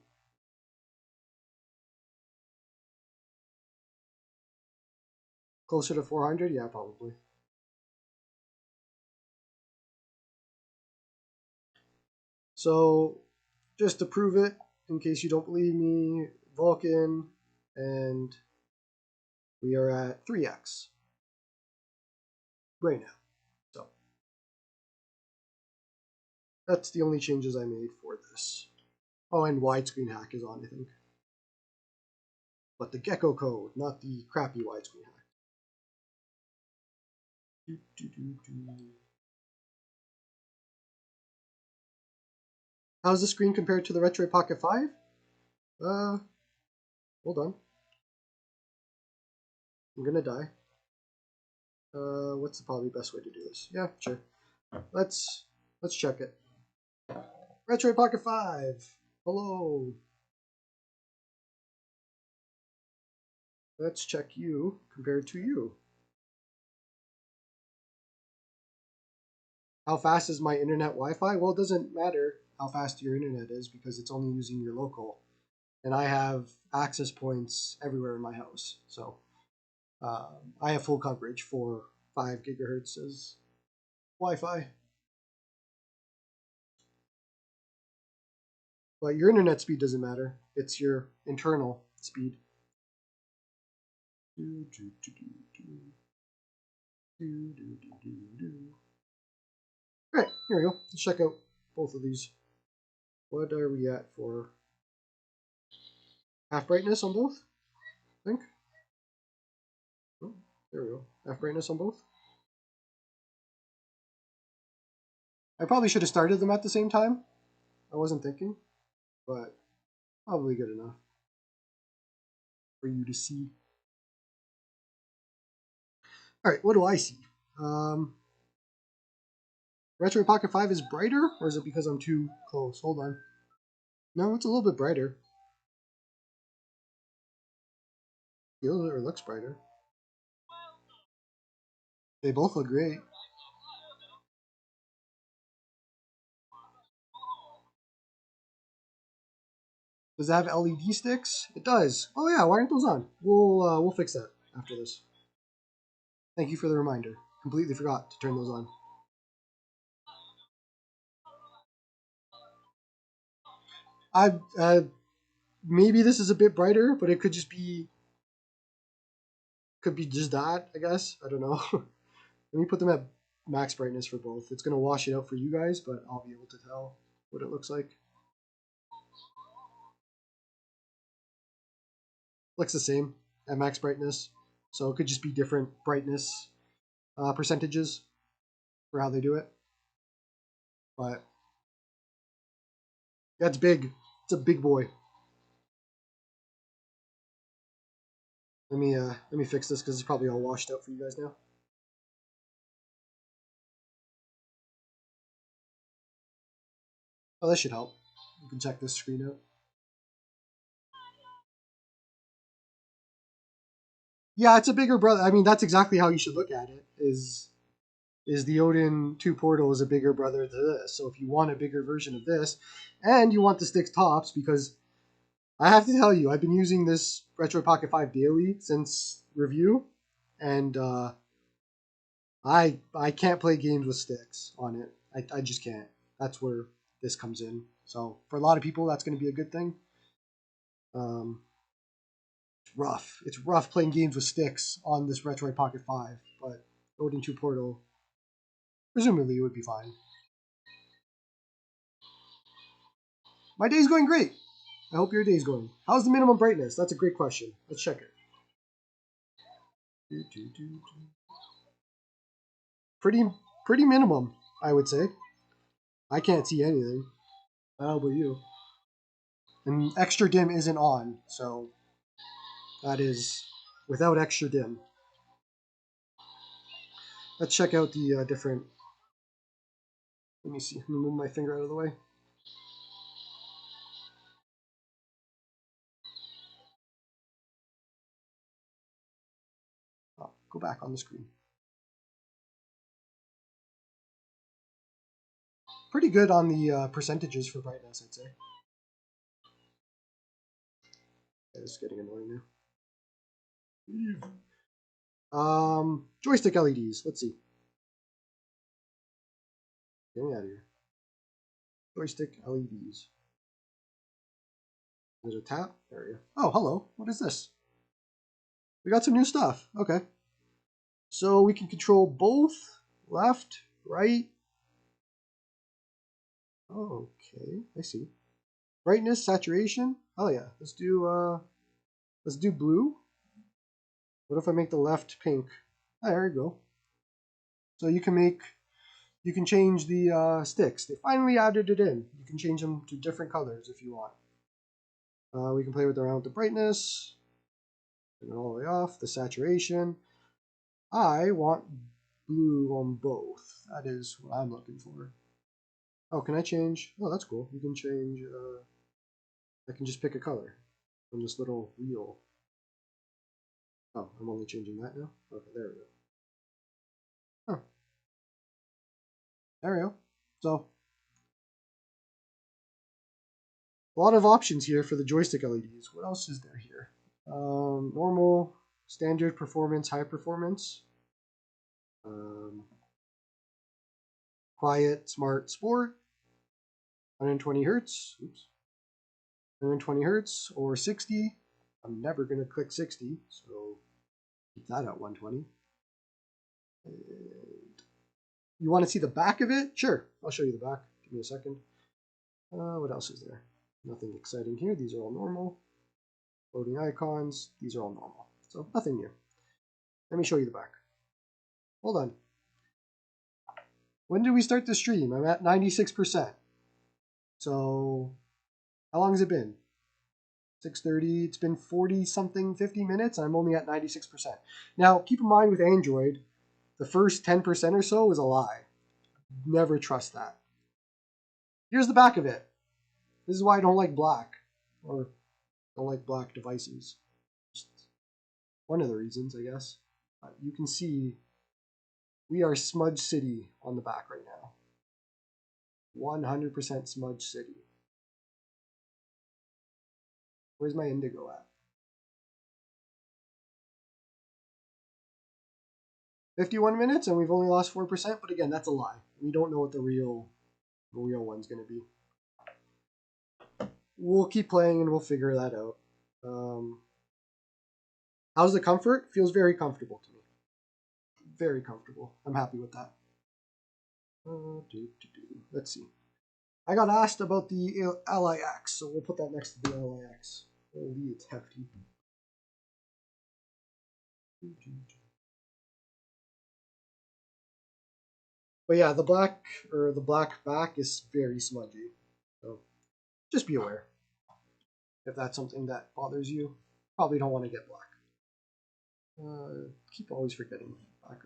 Closer to 400? Yeah, probably. So, just to prove it, in case you don't believe me, Vulkan, and we are at 3x right now. So, that's the only changes I made for this. Oh, and widescreen hack is on, I think. But the Gecko code, not the crappy widescreen hack. How's the screen compared to the Retroid Pocket 5? Hold on. I'm gonna die. What's the probably best way to do this? Yeah, sure. Let's check it. Retroid Pocket 5. Hello. Let's check you compared to you. How fast is my internet Wi-Fi? Well, it doesn't matter how fast your internet is because it's only using your local. And I have access points everywhere in my house. So I have full coverage for 5 gigahertz as Wi-Fi. But your internet speed doesn't matter. It's your internal speed. Alright, here we go. Let's check out both of these. What are we at for half brightness on both? I think. Oh, there we go. Half brightness on both. I probably should have started them at the same time. I wasn't thinking, but probably good enough for you to see. Alright, what do I see? Retroid Pocket 5 is brighter, or is it because I'm too close? Hold on. No, it's a little bit brighter. Feels or looks brighter. They both look great. Does it have LED sticks? It does. Oh yeah, why aren't those on? We'll fix that after this. Thank you for the reminder. Completely forgot to turn those on. Maybe this is a bit brighter, but it could be just that, I guess. I don't know. Let me put them at max brightness for both. It's gonna wash it out for you guys, but I'll be able to tell what it looks like. Looks the same at max brightness, so it could just be different brightness percentages for how they do it. But that's big. It's a big boy. Let me fix this because it's probably all washed out for you guys now. Oh, that should help. You can check this screen out. Yeah, it's a bigger brother. I mean, that's exactly how you should look at it. Is the Odin 2 Portal is a bigger brother to this. So if you want a bigger version of this, and you want the stick tops, because I have to tell you, I've been using this Retroid Pocket 5 daily since review, and I can't play games with sticks on it. I just can't. That's where this comes in. So for a lot of people, that's going to be a good thing. It's rough. It's rough playing games with sticks on this Retroid Pocket 5, but Odin 2 Portal, presumably it would be fine. My day's going great. I hope your day's going. How's the minimum brightness? That's a great question. Let's check it. Pretty minimum, I would say. I can't see anything. How about you? And extra dim isn't on, so that is without extra dim. Let's check out the different. Let me see. Let me move my finger out of the way. Oh, go back on the screen. Pretty good on the percentages for brightness, I'd say. Yeah, this is getting annoying now. Joystick LEDs. Let's see. Get me out of here. Joystick LEDs. Is it a tap? There we go. Oh, hello. What is this? We got some new stuff. Okay. So we can control both left, right. Oh, okay, I see. Brightness, saturation. Oh yeah. Let's do blue. What if I make the left pink? Oh, there you go. So you can change the sticks. They finally added it in. You can change them to different colors if you want. We can play around with the brightness. Turn it all the way off. The saturation. I want blue on both. That is what I'm looking for. Oh, can I change? Oh, that's cool. You can change. I can just pick a color from this little wheel. Oh, I'm only changing that now? Okay, there we go. Oh. There we go. So, a lot of options here for the joystick LEDs. What else is there here? Normal, standard, performance, high performance. Quiet, smart, sport. 120 hertz. Oops. 120 hertz or 60. I'm never going to click 60, so keep that at 120. And you want to see the back of it? Sure, I'll show you the back. Give me a second. What else is there? Nothing exciting here. These are all normal. Loading icons. These are all normal. So nothing new. Let me show you the back. Hold on. When did we start the stream? I'm at 96%. So how long has it been? 6:30. It's been 40 something, 50 minutes. I'm only at 96%. Now keep in mind with Android, the first 10% or so is a lie. Never trust that. Here's the back of it. This is why I don't like black, or don't like black devices. Just one of the reasons, I guess. You can see we are Smudge City on the back right now. 100% Smudge City. Where's my indigo at? 51 minutes, and we've only lost 4%, but again, that's a lie. We don't know what the real one's going to be. We'll keep playing and we'll figure that out. How's the comfort? Feels very comfortable to me. Very comfortable. I'm happy with that. Let's see. I got asked about the LIX, so we'll put that next to the LIX. Holy, it's hefty. But yeah, the black back is very smudgy. So just be aware. If that's something that bothers you, probably don't want to get black. Keep always forgetting black.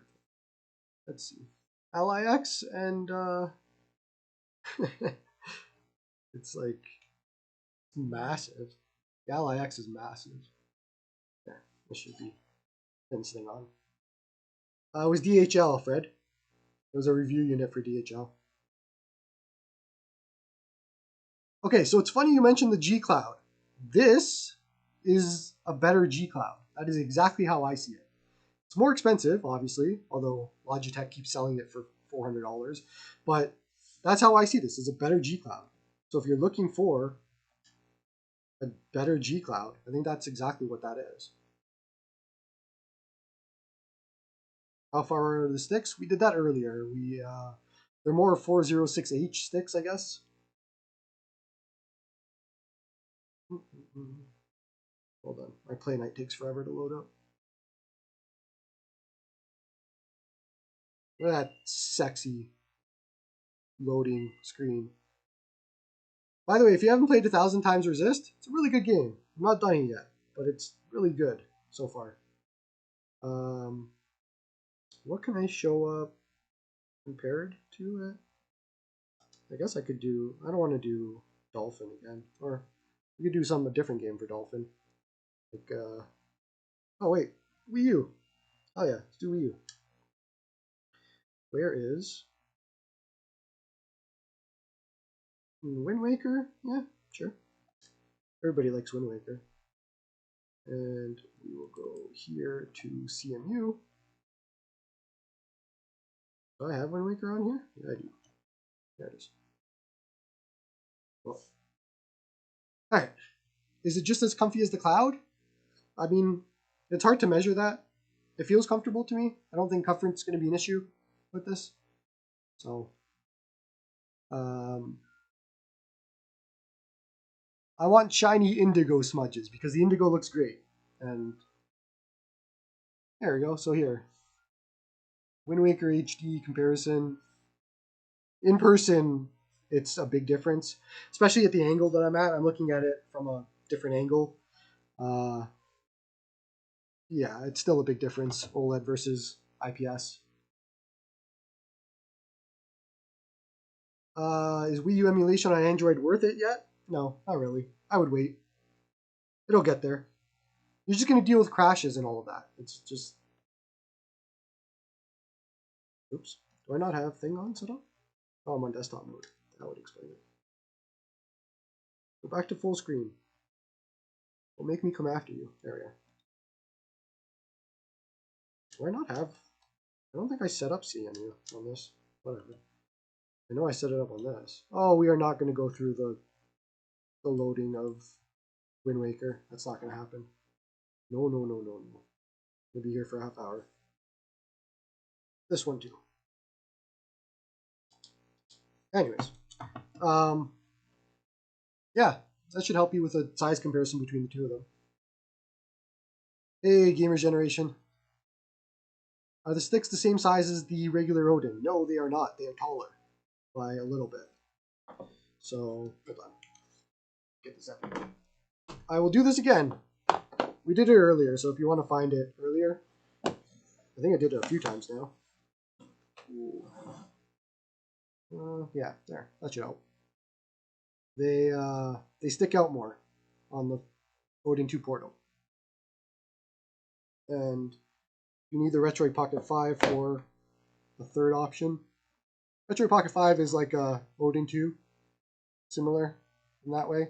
Let's see. LIX and it's like massive. The LIX is massive. Yeah, this should be fencing on. It was DHL, Fred. It was a review unit for DHL. Okay, so it's funny you mentioned the G Cloud. This is a better G Cloud. That is exactly how I see it. It's more expensive, obviously, although Logitech keeps selling it for $400. But that's how I see this. It's a better G Cloud. So if you're looking for a better G Cloud, I think that's exactly what that is. How far are the sticks? We did that earlier. They're more 406H sticks, I guess. Hold on, my Play Night takes forever to load up. Look at that sexy loading screen. By the way, if you haven't played 1000 Times Resist, it's a really good game. I'm not done yet, but it's really good so far. What can I show up compared to it? I guess I could do... I don't want to do Dolphin again. Or we could do a different game for Dolphin. Like, oh wait, Wii U. Oh yeah, let's do Wii U. Where is... Wind Waker? Yeah, sure. Everybody likes Wind Waker. And we will go here to CEMU. Do I have Wind Waker on here? Yeah, I do. There it is. Well. Alright. Is it just as comfy as the Cloud? I mean, it's hard to measure that. It feels comfortable to me. I don't think comfort is going to be an issue with this. So, I want shiny indigo smudges because the indigo looks great. And there we go. So here, Wind Waker HD comparison. In person, it's a big difference, especially at the angle that I'm at. I'm looking at it from a different angle. Yeah, it's still a big difference, OLED versus IPS. Is Wii U emulation on Android worth it yet? No, not really. I would wait. It'll get there. You're just going to deal with crashes and all of that. It's just... Oops. Do I not have thing on set up? Oh, I'm on desktop mode. That would explain it. Go back to full screen. Will make me come after you. There we are. Do I not have... I don't think I set up CEMU on this. Whatever. I know I set it up on this. Oh, we are not going to go through the loading of Wind Waker. That's not going to happen. No, no, no, no, no. We'll be here for a half hour. This one too. Anyways. Yeah, that should help you with a size comparison between the two of them. Hey, Gamer Generation. Are the sticks the same size as the regular Odin? No, they are not. They are taller by a little bit. So, hold on. Get this out. I will do this again. We did it earlier, so if you want to find it earlier, I think I did it a few times now. Yeah, there. That should help. They stick out more on the Odin 2 Portal. And you need the Retroid Pocket 5 for the third option. Retroid Pocket 5 is like a Odin 2, similar in that way.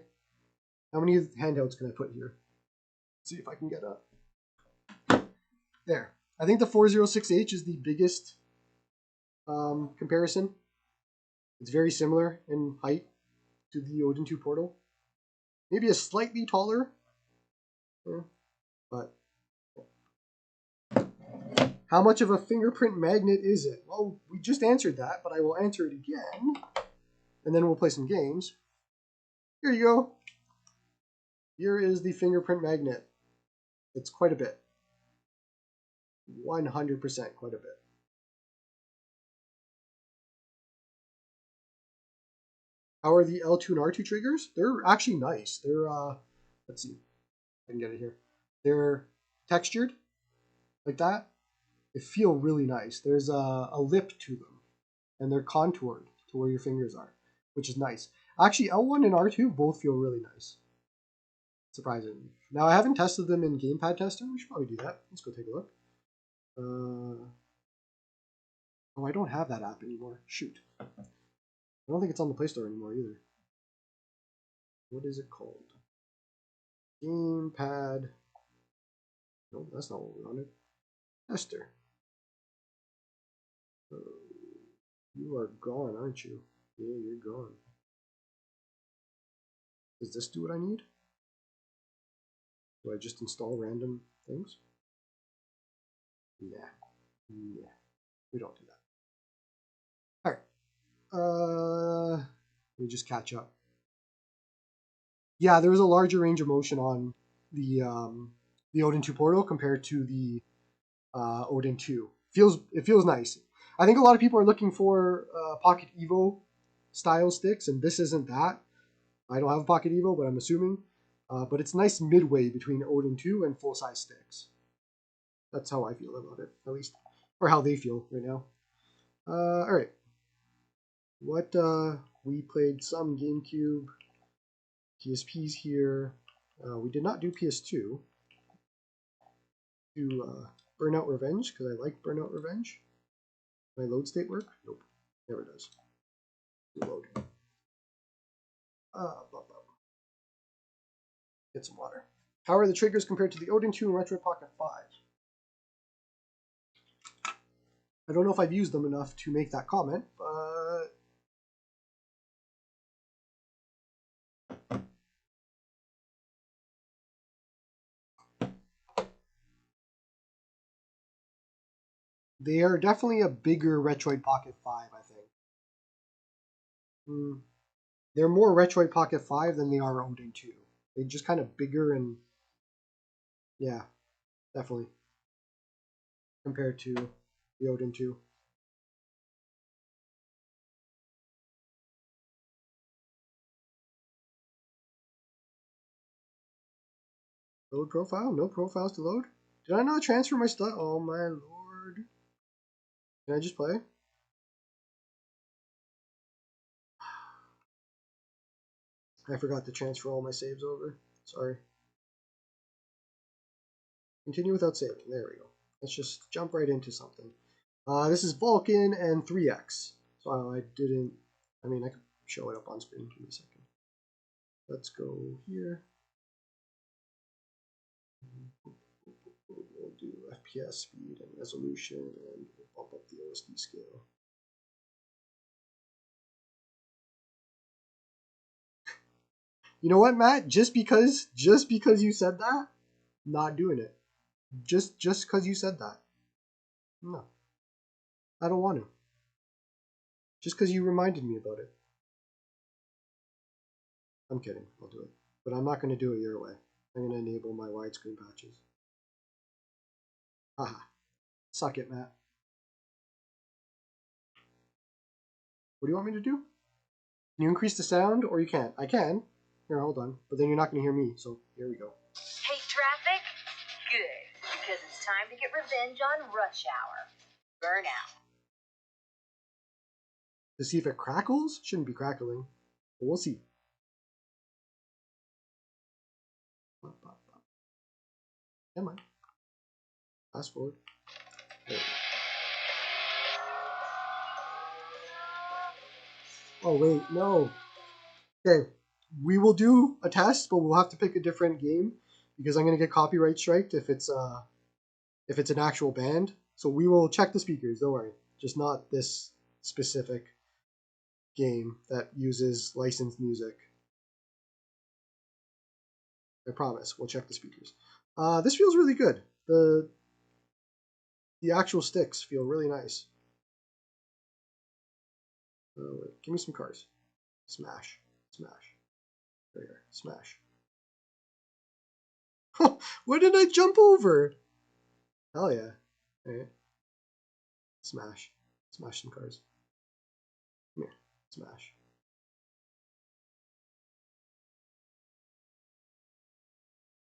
How many handhelds can I put here? Let's see if I can get a... There. I think the 406H is the biggest comparison. It's very similar in height to the Odin 2 Portal. Maybe a slightly taller, but how much of a fingerprint magnet is it? Well, we just answered that, but I will answer it again, and then we'll play some games. Here you go. Here is the fingerprint magnet. It's quite a bit. 100% quite a bit. How are the L2 and R2 triggers? They're actually nice. They're, let's see. I can get it here. They're textured, like that. They feel really nice. There's a lip to them, and they're contoured to where your fingers are, which is nice. Actually, L1 and R2 both feel really nice, surprisingly. Now, I haven't tested them in Gamepad Testing. We should probably do that. Let's go take a look. Oh, I don't have that app anymore. Shoot. I don't think it's on the Play Store anymore either. What is it called? Gamepad. No, that's not what we wanted. Tester. You are gone, aren't you? Yeah, you're gone. Does this do what I need? Do I just install random things? Nah. Yeah. We don't do that. Alright. Let me just catch up. Yeah, there was a larger range of motion on the Odin 2 Portal compared to the Odin 2. It feels nice. I think a lot of people are looking for Pocket Evo style sticks, and this isn't that. I don't have a Pocket Evo, but I'm assuming. But it's nice midway between Odin 2 and full-size sticks. That's how I feel about it, at least. Or how they feel right now. Alright. We played some GameCube. PSP's here. We did not do PS2. Do Burnout Revenge, because I like Burnout Revenge. My load state work? Nope. Never does. Load. Get some water. How are the triggers compared to the Odin 2 and Retroid Pocket 5? I don't know if I've used them enough to make that comment, but they are definitely a bigger Retroid Pocket 5, I think. They're more Retroid Pocket 5 than they are Odin 2. They're just kind of bigger and, yeah, definitely, compared to the Odin 2. Load profile? No profiles to load? Did I not transfer my stuff? Oh my lord. Can I just play? I forgot to transfer all my saves over. Sorry. Continue without saving. There we go. Let's just jump right into something. This is Vulcan and 3X. So I didn't... I mean, I could show it up on screen. Give me a second. Let's go here. We'll do FPS speed and resolution, and we'll bump up the OSD scale. You know what, Matt? Just because you said that, not doing it. Just because you said that. No. I don't want to. Just because you reminded me about it. I'm kidding. I'll do it. But I'm not going to do it your way. I'm going to enable my widescreen patches. Haha. Suck it, Matt. What do you want me to do? Can you increase the sound, or you can't? I can. Here, hold on. But then you're not going to hear me, so here we go. Hate traffic? Good, because it's time to get revenge on rush hour. Burnout. To see if it crackles? Shouldn't be crackling. But we'll see. Come on. Fast forward. There we go. Oh, wait. No. Okay. We will do a test, but we'll have to pick a different game because I'm going to get copyright striked if it's an actual band. So we will check the speakers. Don't worry. Just not this specific game that uses licensed music. I promise. We'll check the speakers. This feels really good. The actual sticks feel really nice. Wait, give me some cars. Smash. Smash. There you are. Smash. What did I jump over? Hell yeah. Alright. Smash. Smash some cars. Come here. Smash.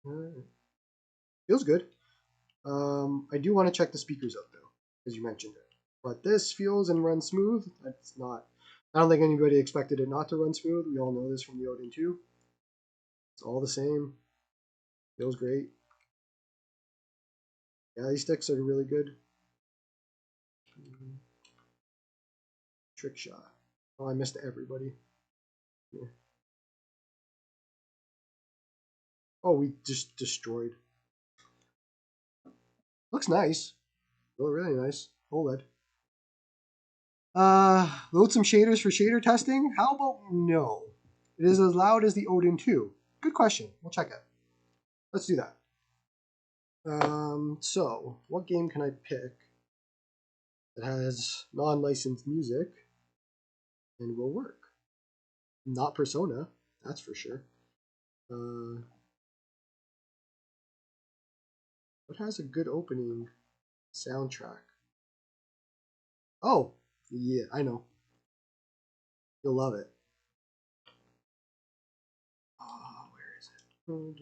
Alright. Feels good. I do want to check the speakers out though, as you mentioned it. But this feels and runs smooth. That's not... I don't think anybody expected it not to run smooth. We all know this from the Odin 2. It's all the same. Feels great. Yeah, these sticks are really good. Trick shot. Oh, I missed everybody. Yeah. Oh, we just destroyed. Looks nice. Really nice. OLED. Load some shaders for shader testing? How about no? It is as loud as the Odin 2. Good question. We'll check it. Let's do that. So, what game can I pick that has non-licensed music and will work? Not Persona, that's for sure. What has a good opening soundtrack? Oh, yeah, I know. You'll love it. Oh, where is it? Oh,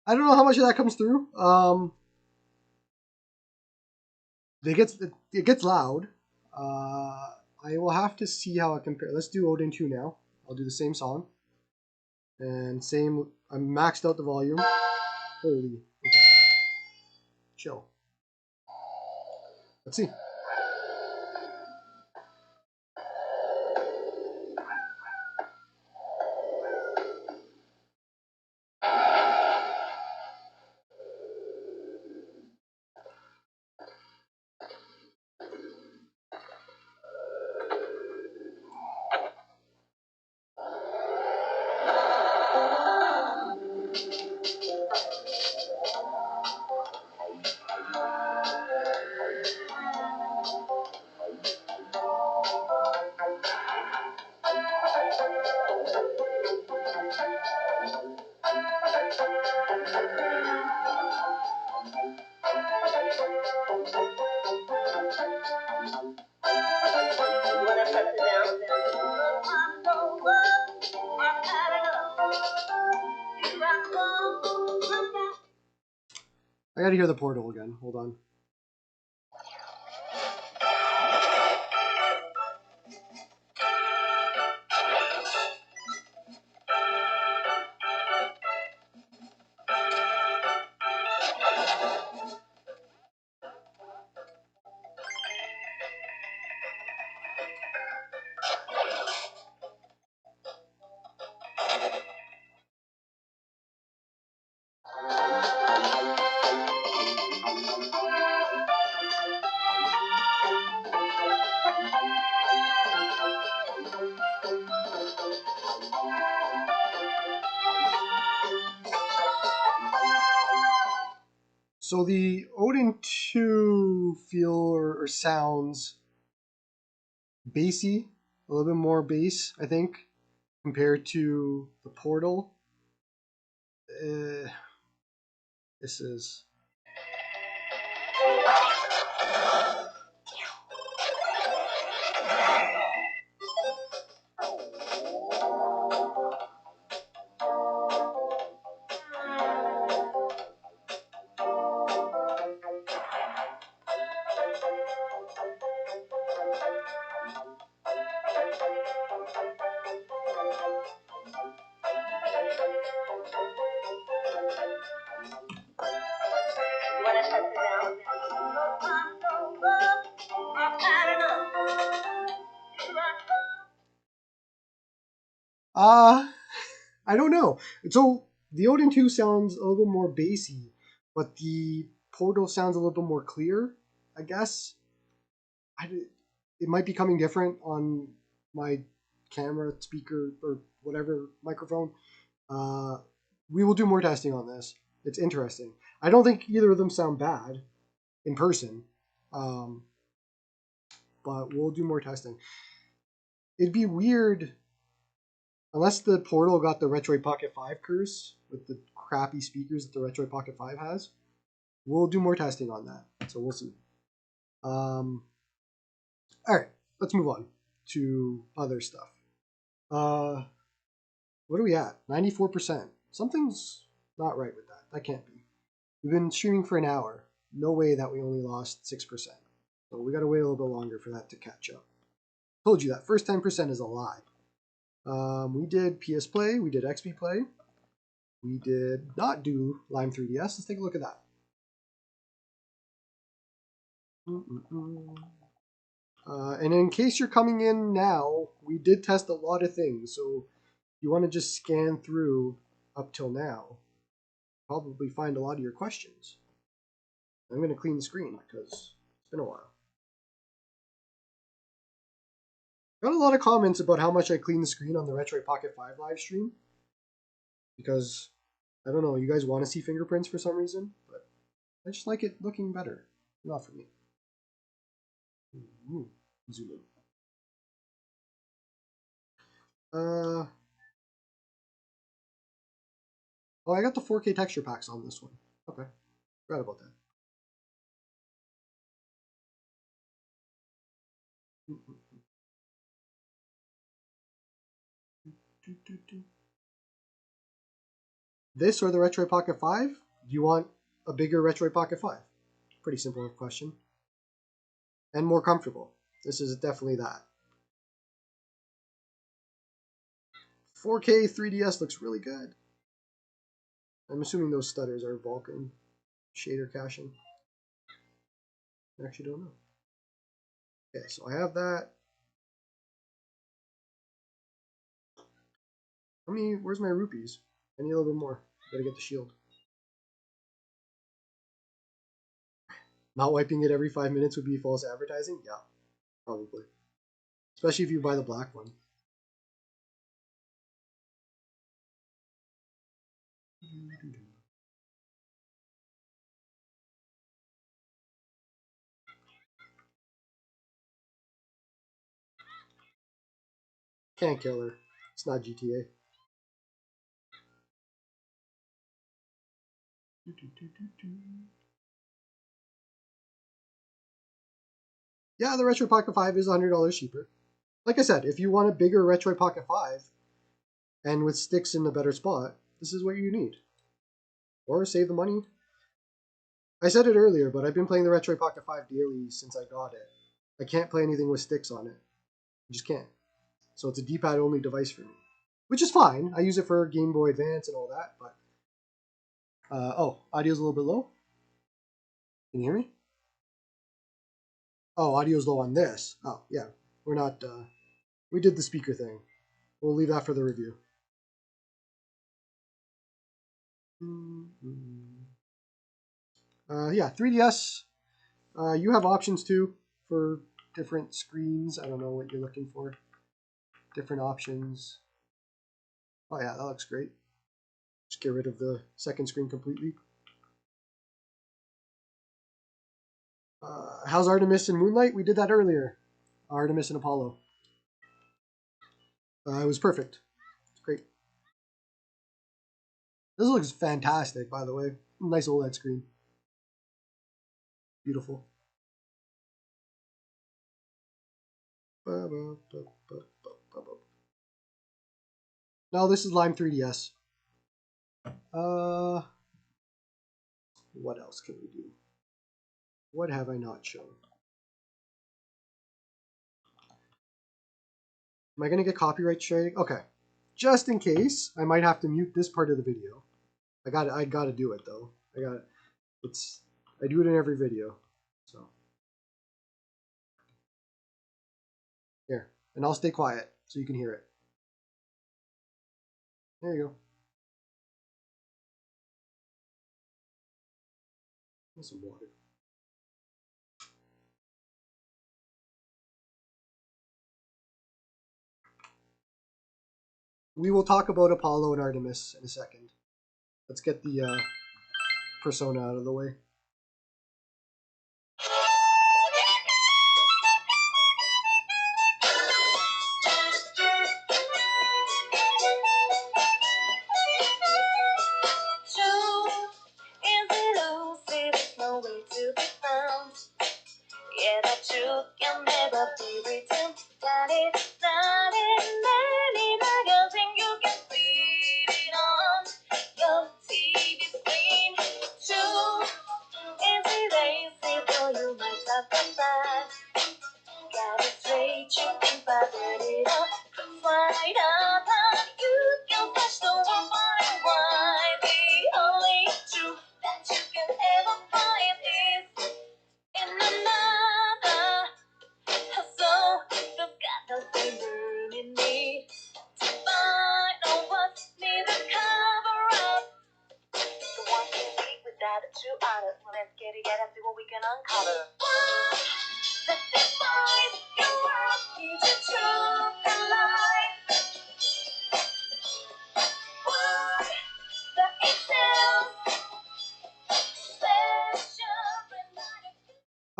I don't know how much of that comes through. It gets loud. I will have to see how it compares. Let's do Odin 2 now. I'll do the same song. And same, I maxed out the volume. Holy, okay. Chill. Let's see. I gotta hear the Portal again. Hold on. So the Odin 2 feel or sounds bassy, a little bit more bass, I think, compared to the Portal. This is... I don't know. So the Odin 2 sounds a little more bassy, but the Portal sounds a little bit more clear, I guess. It might be coming different on my camera, speaker, or whatever microphone. Uh, we will do more testing on this. It's interesting. I don't think either of them sound bad in person, but we'll do more testing. It'd be weird unless the Portal got the Retroid Pocket 5 curse with the crappy speakers that the Retroid Pocket 5 has. We'll do more testing on that, so we'll see. All right, let's move on to other stuff. What are we at? 94%. Something's not right with that. That can't be. We've been streaming for an hour. No way that we only lost 6%. So we gotta wait a little bit longer for that to catch up. Told you that first 10% is a lie. We did PSPlay, we did XBPlay, we did not do Lime 3DS. Let's take a look at that. And in case you're coming in now, we did test a lot of things. So if you want to just scan through up till now, probably find a lot of your questions. I'm going to clean the screen because it's been a while. Got a lot of comments about how much I clean the screen on the Retroid Pocket 5 live stream. Because, I don't know, you guys want to see fingerprints for some reason, but I just like it looking better. Not for me. Zoom in. Oh, I got the 4K texture packs on this one. Okay, forgot about that. This or the Retroid Pocket 5? Do you want a bigger Retroid Pocket 5? Pretty simple question. And more comfortable. This is definitely that. 4K 3DS looks really good. I'm assuming those stutters are Vulkan shader caching. I actually don't know. Okay, so I have that. Where's my rupees? I need a little bit more. Gotta get the shield. Not wiping it every 5 minutes would be false advertising? Yeah, probably. Especially if you buy the black one. Can't kill her. It's not GTA. Yeah, the Retroid Pocket 5 is $100 cheaper. Like I said, if you want a bigger Retroid Pocket 5 and with sticks in a better spot, this is what you need. Or save the money. I said it earlier, but I've been playing the Retroid Pocket 5 daily since I got it. I can't play anything with sticks on it. I just can't. So it's a D-pad only device for me. Which is fine. I use it for Game Boy Advance and all that, but... oh, audio's a little bit low? Can you hear me? Oh, audio's low on this. Oh, yeah. We're not... we did the speaker thing. We'll leave that for the review. Yeah, 3DS. You have options too for different screens. I don't know what you're looking for. Different options. Oh yeah, that looks great. Just get rid of the second screen completely. How's Artemis and Moonlight? We did that earlier. Artemis and Apollo. It was perfect. It's great. This looks fantastic, by the way. Nice OLED screen. Beautiful. No, this is Lime 3DS. What else can we do? What have I not shown? Am I going to get copyright strike? Okay. Just in case, I might have to mute this part of the video. I gotta do it though. I do it in every video. So here. And I'll stay quiet so you can hear it. There you go. There's some water. We will talk about Apollo and Artemis in a second. Let's get the persona out of the way.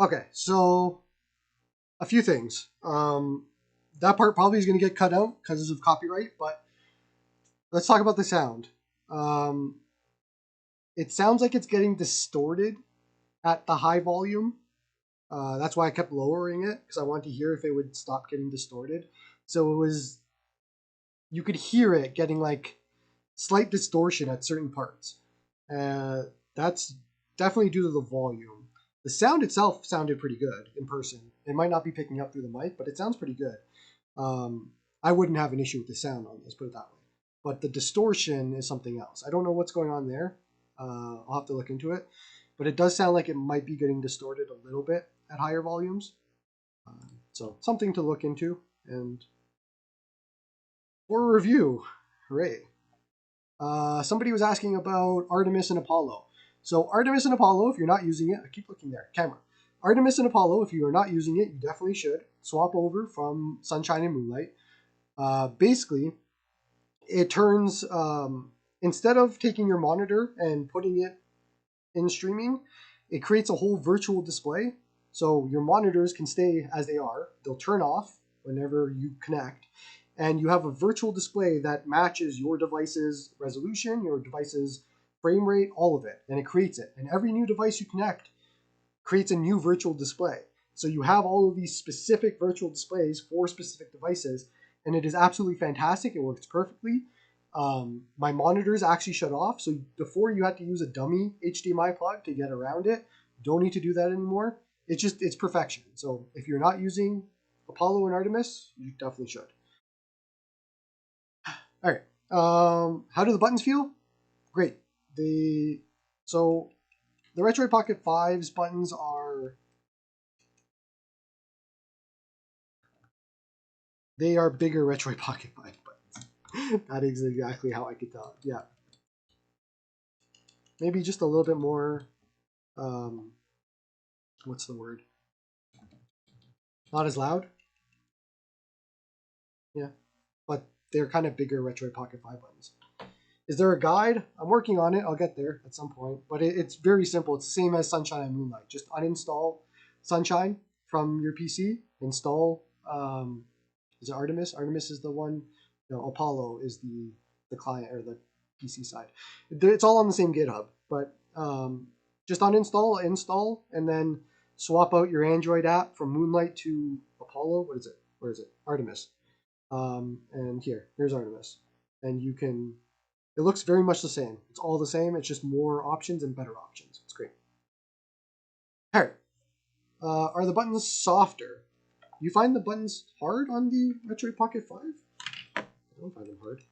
Okay, so a few things. That part probably is going to get cut out because of copyright, but let's talk about the sound. It sounds like it's getting distorted at the high volume. That's why I kept lowering it, because I wanted to hear if it would stop getting distorted. So it was, you could hear it getting like slight distortion at certain parts. That's definitely due to the volume. The sound itself sounded pretty good in person. It might not be picking up through the mic, but it sounds pretty good. I wouldn't have an issue with the sound on this, put it that way. But the distortion is something else. I don't know what's going on there. I'll have to look into it. But it does sound like it might be getting distorted a little bit at higher volumes. So something to look into. And for a review, hooray. Somebody was asking about Artemis and Apollo. So Artemis and Apollo, if you're not using it, I keep looking there, camera. Artemis and Apollo, if you are not using it, you definitely should swap over from Sunshine and Moonlight. Basically, it turns, instead of taking your monitor and putting it in streaming, it creates a whole virtual display. So your monitors can stay as they are. They'll turn off whenever you connect. And you have a virtual display that matches your device's resolution, your device's frame rate, all of it. And it creates it. And every new device you connect creates a new virtual display. So you have all of these specific virtual displays for specific devices. And it is absolutely fantastic. It works perfectly. My monitors actually shut off. So before you had to use a dummy HDMI plug to get around it. Don't need to do that anymore. It's perfection. So if you're not using Apollo and Artemis, you definitely should. All right. How do the buttons feel? Great. So the Retroid Pocket 5's buttons are bigger Retroid Pocket 5 buttons. That is exactly how I could tell. Yeah. Maybe just a little bit more. What's the word? Not as loud. Yeah. But they're kind of bigger Retroid Pocket 5 buttons. Is there a guide? I'm working on it. I'll get there at some point. But it's very simple. It's the same as Sunshine and Moonlight. Just uninstall Sunshine from your PC. Install, is it Artemis? Artemis is the one. No, Apollo is the client or the PC side. It's all on the same GitHub. But just uninstall, install, and then swap out your Android app from Moonlight to Apollo. What is it? Where is it? Artemis. And here's Artemis. And you can... It looks very much the same. It's all the same. It's just more options and better options. It's great. All right. Are the buttons softer? You find the buttons hard on the Retroid Pocket 5? I don't find them hard.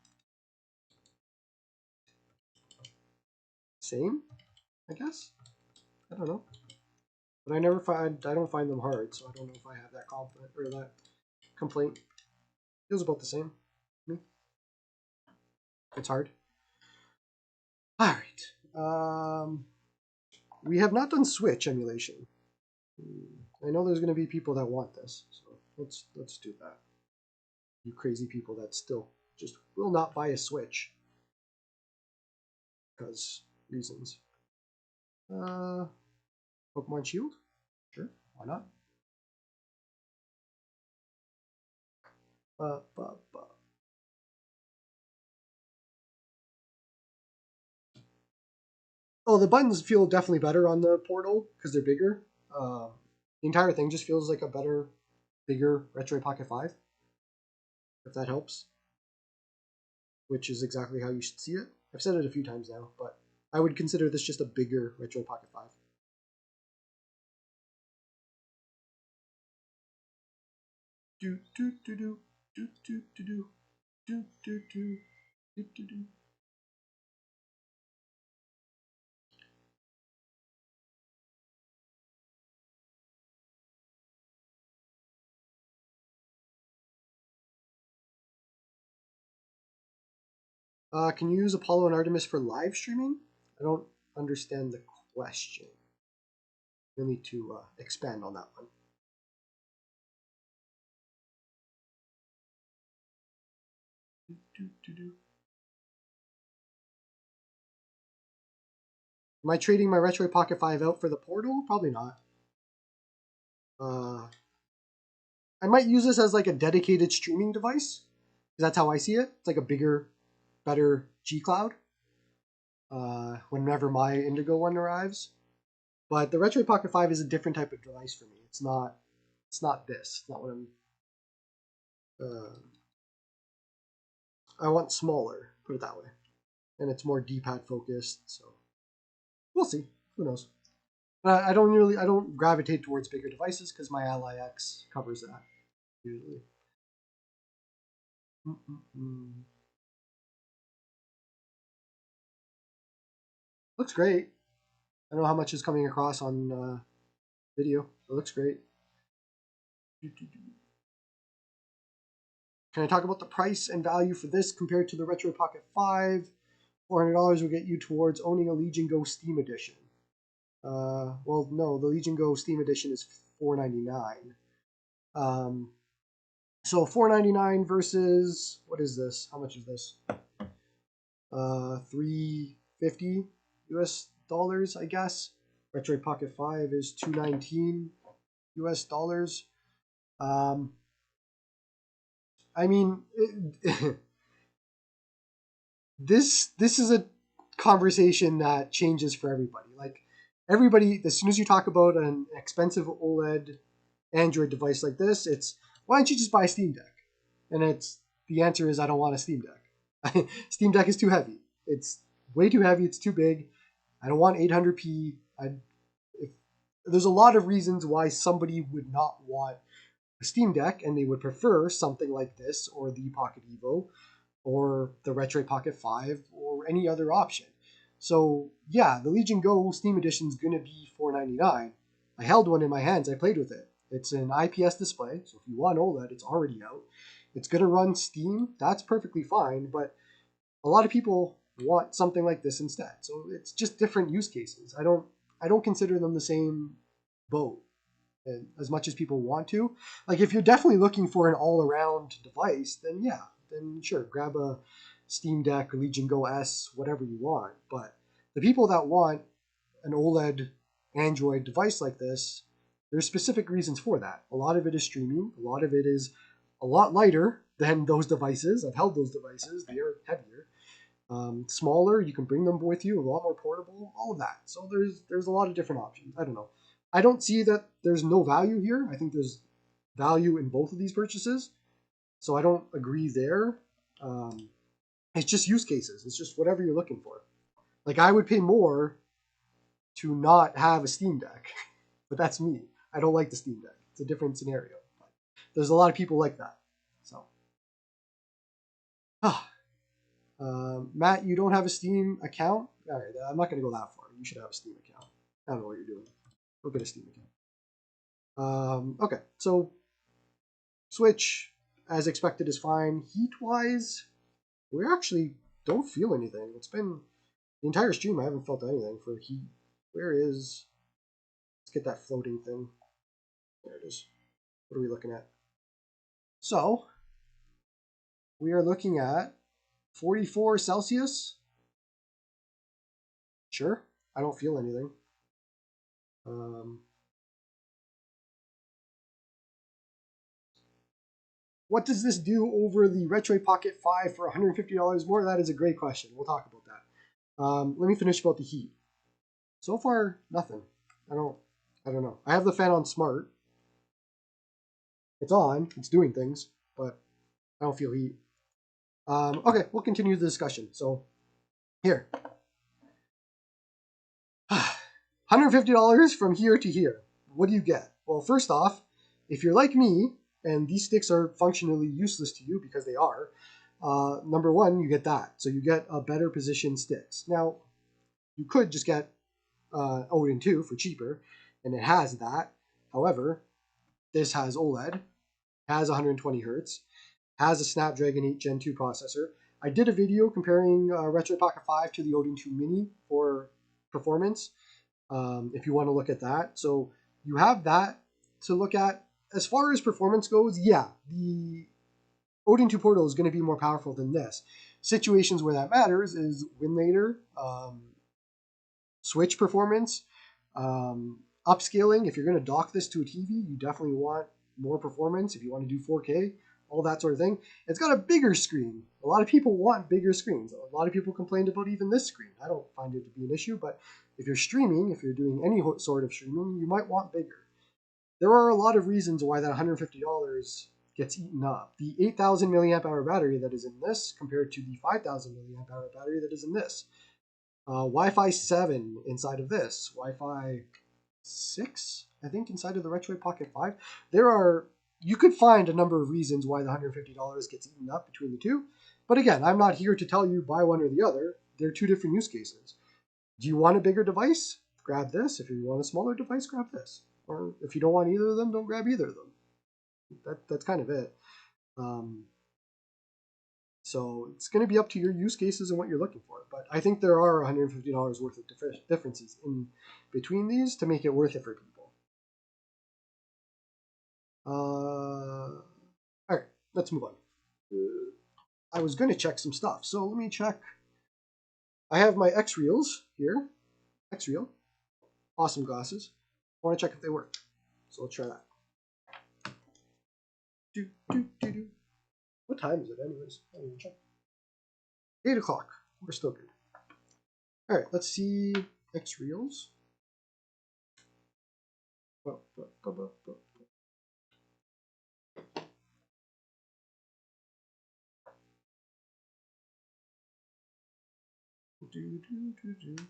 Same, I guess. I don't know. But I don't find them hard, so I don't know if I have that confident or that complaint. Feels about the same. It's hard. All right. We have not done Switch emulation. I know there's going to be people that want this, so let's do that. You crazy people that still just will not buy a Switch because reasons. Pokemon Shield? Sure, why not? Oh, the buttons feel definitely better on the Portal because they're bigger. The entire thing just feels like a better, bigger Retroid Pocket 5, if that helps. Which is exactly how you should see it. I've said it a few times now, but I would consider this just a bigger Retroid Pocket 5. Do do do do do do do do do do do do do do. Can you use Apollo and Artemis for live streaming? I don't understand the question. You'll need to expand on that one. Do, do, do, do. Am I trading my Retroid Pocket 5 out for the Portal? Probably not. I might use this as like a dedicated streaming device. That's how I see it. It's like a bigger, better G-Cloud. Whenever my Indigo one arrives. But the Retroid Pocket 5 is a different type of device for me. It's not this. It's not what I'm... I want smaller, put it that way. And it's more D-pad focused, so... We'll see. Who knows? I don't gravitate towards bigger devices because my Ally X covers that, usually. Looks great. I don't know how much is coming across on video. It looks great. Can I talk about the price and value for this compared to the Retroid Pocket 5? $400 will get you towards owning a Legion Go Steam Edition. Well, no, the Legion Go Steam Edition is $499. So $499 versus, what is this? How much is this? $350 US dollars, I guess. Retroid Pocket 5 is $219 US dollars. I mean, this is a conversation that changes for everybody. Like, everybody, as soon as you talk about an expensive OLED Android device like this, it's, why don't you just buy a Steam Deck? And the answer is, I don't want a Steam Deck. Steam Deck is too heavy. It's way too heavy. It's too big. I don't want 800p. There's a lot of reasons why somebody would not want a Steam Deck, and they would prefer something like this, or the Pocket Evo, or the Retroid Pocket 5, or any other option. So yeah, the Legion Go Steam Edition is going to be $499. I held one in my hands. I played with it. It's an IPS display, so if you want OLED, it's already out. It's going to run Steam. That's perfectly fine, but a lot of people want something like this instead. So it's just different use cases. I don't consider them the same boat, and as much as people want to. Like, if you're definitely looking for an all-around device, then yeah, then sure, grab a Steam Deck or Legion Go S, whatever you want. But the people that want an OLED Android device like this, there's specific reasons for that. A lot of it is streaming. A lot of it is a lot lighter than those devices. I've held those devices. They are heavier. Smaller, you can bring them with you, a lot more portable, all of that. So there's a lot of different options. I don't know. I don't see that there's no value here. I think there's value in both of these purchases. So I don't agree there. It's just use cases. It's just whatever you're looking for. Like, I would pay more to not have a Steam Deck, but that's me. I don't like the Steam Deck. It's a different scenario. But there's a lot of people like that. So, Matt, you don't have a Steam account? All right, I'm not going to go that far. You should have a Steam account. I don't know what you're doing. Go get a Steam account. Okay, so Switch, as expected, is fine. Heat-wise, we're actually don't feel anything. It's been the entire stream. I haven't felt anything for heat. Where is? Let's get that floating thing. There it is. What are we looking at? So we are looking at 44 Celsius. Sure, I don't feel anything. What does this do over the Retroid Pocket 5 for $150 more? That is a great question. We'll talk about that. Let me finish about the heat. So far, nothing. I don't know. I have the fan on smart. It's on. It's doing things, but I don't feel heat. Okay, we'll continue the discussion. So here. $150 from here to here. What do you get? Well, first off, if you're like me, and these sticks are functionally useless to you because they are, number one, you get that. So you get a better positioned sticks. Now, you could just get Odin 2 for cheaper, and it has that. However, this has OLED, has 120 Hz, has a Snapdragon 8 Gen 2 processor. I did a video comparing Retroid Pocket 5 to the Odin 2 Mini for performance, if you want to look at that. So you have that to look at. As far as performance goes, yeah, the Odin 2 Portal is going to be more powerful than this. Situations where that matters is win later, Switch performance, upscaling. If you're going to dock this to a TV, you definitely want more performance. If you want to do 4K, all that sort of thing. It's got a bigger screen. A lot of people want bigger screens. A lot of people complained about even this screen. I don't find it to be an issue, but if you're streaming, if you're doing any sort of streaming, you might want bigger. There are a lot of reasons why that $150 gets eaten up. The 8,000 milliamp hour battery that is in this compared to the 5,000 milliamp hour battery that is in this. Wi-Fi 7 inside of this. Wi-Fi 6, I think, inside of the Retroid Pocket 5. You could find a number of reasons why the $150 gets eaten up between the two. But again, I'm not here to tell you buy one or the other. They're two different use cases. Do you want a bigger device? Grab this. If you want a smaller device, grab this. Or if you don't want either of them, don't grab either of them. That's kind of it. So it's going to be up to your use cases and what you're looking for. But I think there are $150 worth of differences in between these to make it worth it for people. All right, let's move on. I was going to check some stuff. So let me check. I have my XREALs here. XREAL. Awesome glasses. I want to check if they work. So let's try that. What time is it anyways? I didn't even check. 8 o'clock. We're still good. All right, let's see XREALs. All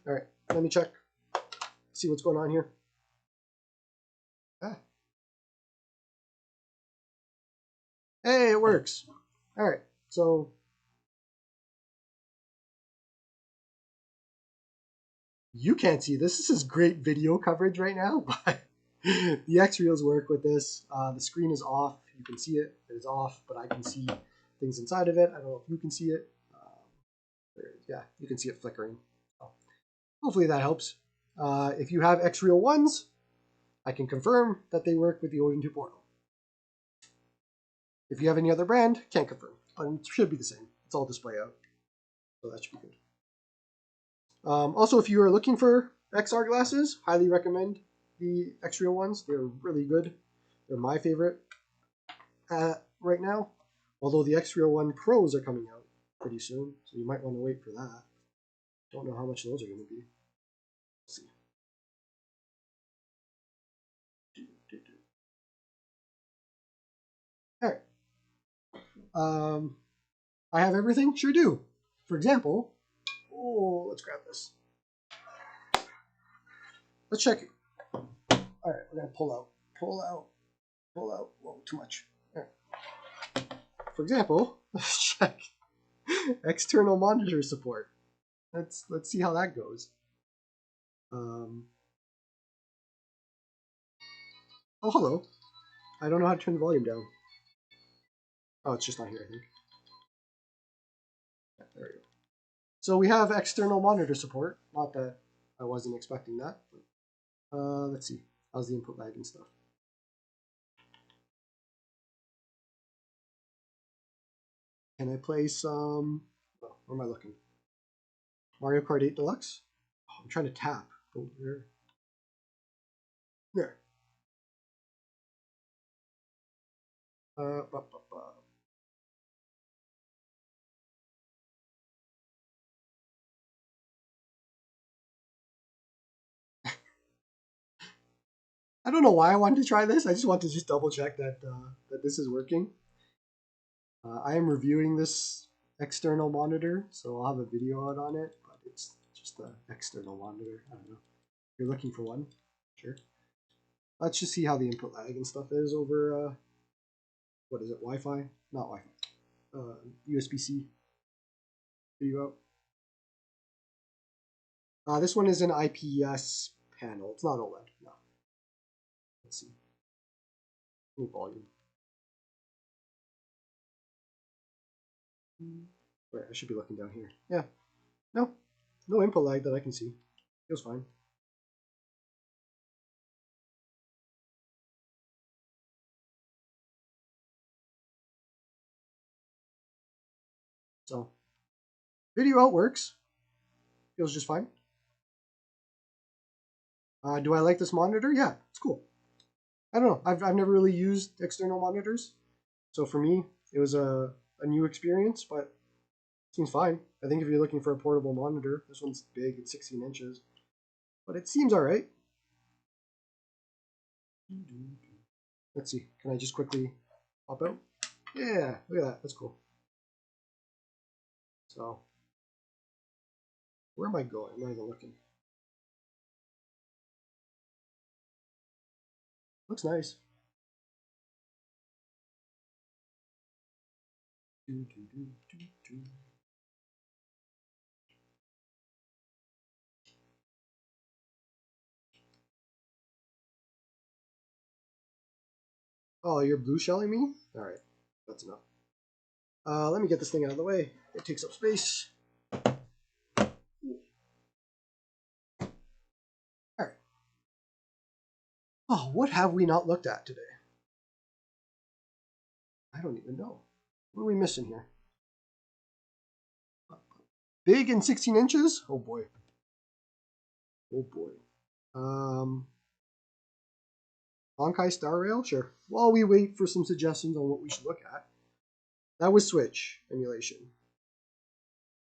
right, let me check. See what's going on here. Hey, it works. All right, so you can't see this. This is great video coverage right now, but the XREALs work with this. The screen is off. You can see it. It is off, but I can see things inside of it. I don't know if you can see it. Yeah, you can see it flickering. So hopefully that helps. If you have XREAL ones, I can confirm that they work with the Odin 2 Portal. If you have any other brand, can't confirm, but it should be the same. It's all display out, so that should be good. Also, if you are looking for XR glasses, highly recommend the XREAL ones. They're really good. They're my favorite right now, although the XREAL One Pros are coming out pretty soon, so you might want to wait for that. Don't know how much those are going to be. Let's see. All right. I have everything? Sure do. For example, let's grab this. Let's check it. All right, we're going to pull out. Whoa, too much. All right. For example, let's check external monitor support. Let's see how that goes. Oh, hello. I don't know how to turn the volume down. Oh, it's just not here, I think. Yeah, there we go. So we have external monitor support. Not that I wasn't expecting that. But, let's see. How's the input lag and stuff? Can I play some... Oh, where am I looking? Mario Kart 8 Deluxe? Oh, I'm trying to tap. Oh, there. There. Ba, ba, ba. I don't know why I wanted to try this. I just want to just double check that that this is working. I am reviewing this external monitor, so I'll have a video out on it, but it's just an external monitor. I don't know. If you're looking for one, sure. Let's just see how the input lag and stuff is over, what is it, Wi-Fi? Not Wi-Fi. USB-C. Video out. This one is an IPS panel. It's not OLED, no. Let's see. Any volume. Wait, I should be looking down here. Yeah. No input lag that I can see. Feels fine. So, video out works. Feels just fine. Do I like this monitor? Yeah, it's cool. I don't know. I've never really used external monitors. So for me, it was a new experience, but it seems fine. I think if you're looking for a portable monitor, this one's big. It's 16 inches. But it seems all right. Let's see. Can I just quickly pop out? Yeah, look at that. That's cool. So, where am I going? I'm not even looking. Looks nice. Oh, you're blue shelling me? All right, that's enough. Let me get this thing out of the way. It takes up space. All right. Oh, what have we not looked at today? I don't even know. What are we missing here? Big and 16 inches? Oh boy. Oh boy. Honkai Star Rail? Sure. While we wait for some suggestions on what we should look at. That was Switch emulation.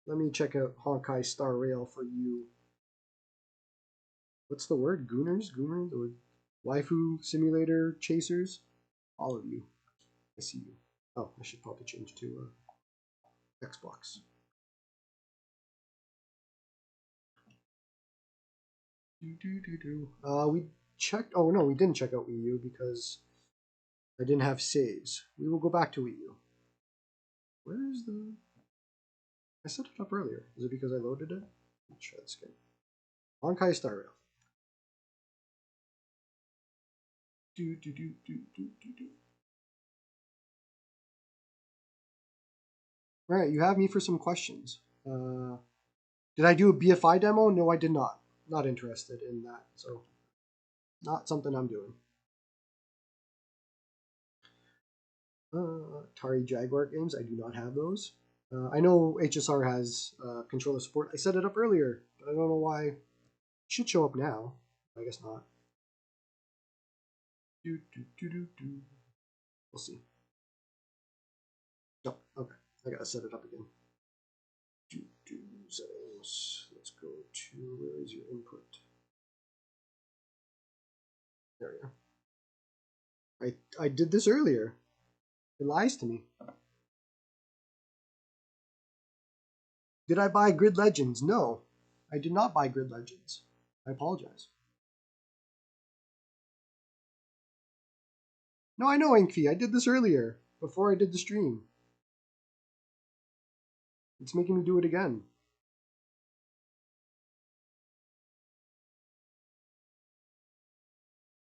Let me check out Honkai Star Rail for you. What's the word? Gooners? Gooners? Or waifu simulator chasers? All of you. I see you. Oh, I should probably change to Xbox. We checked. Oh no, we didn't check out Wii U because I didn't have saves. We will go back to Wii U. Where is the? I set it up earlier. Is it because I loaded it? Let's try this again. Honkai Star Rail. All right, you have me for some questions. Did I do a BFI demo? No, I did not. Not interested in that, so not something I'm doing. Atari Jaguar games, I do not have those. I know HSR has controller support. I set it up earlier, but I don't know why. It should show up now. I guess not. We'll see. Oh, okay. I gotta set it up again. Settings. Let's go to, where is your input? There we go. I did this earlier. It lies to me. Did I buy Grid Legends? No, I did not buy Grid Legends. I apologize. No, I know, Inkfee. I did this earlier, before I did the stream. It's making me do it again.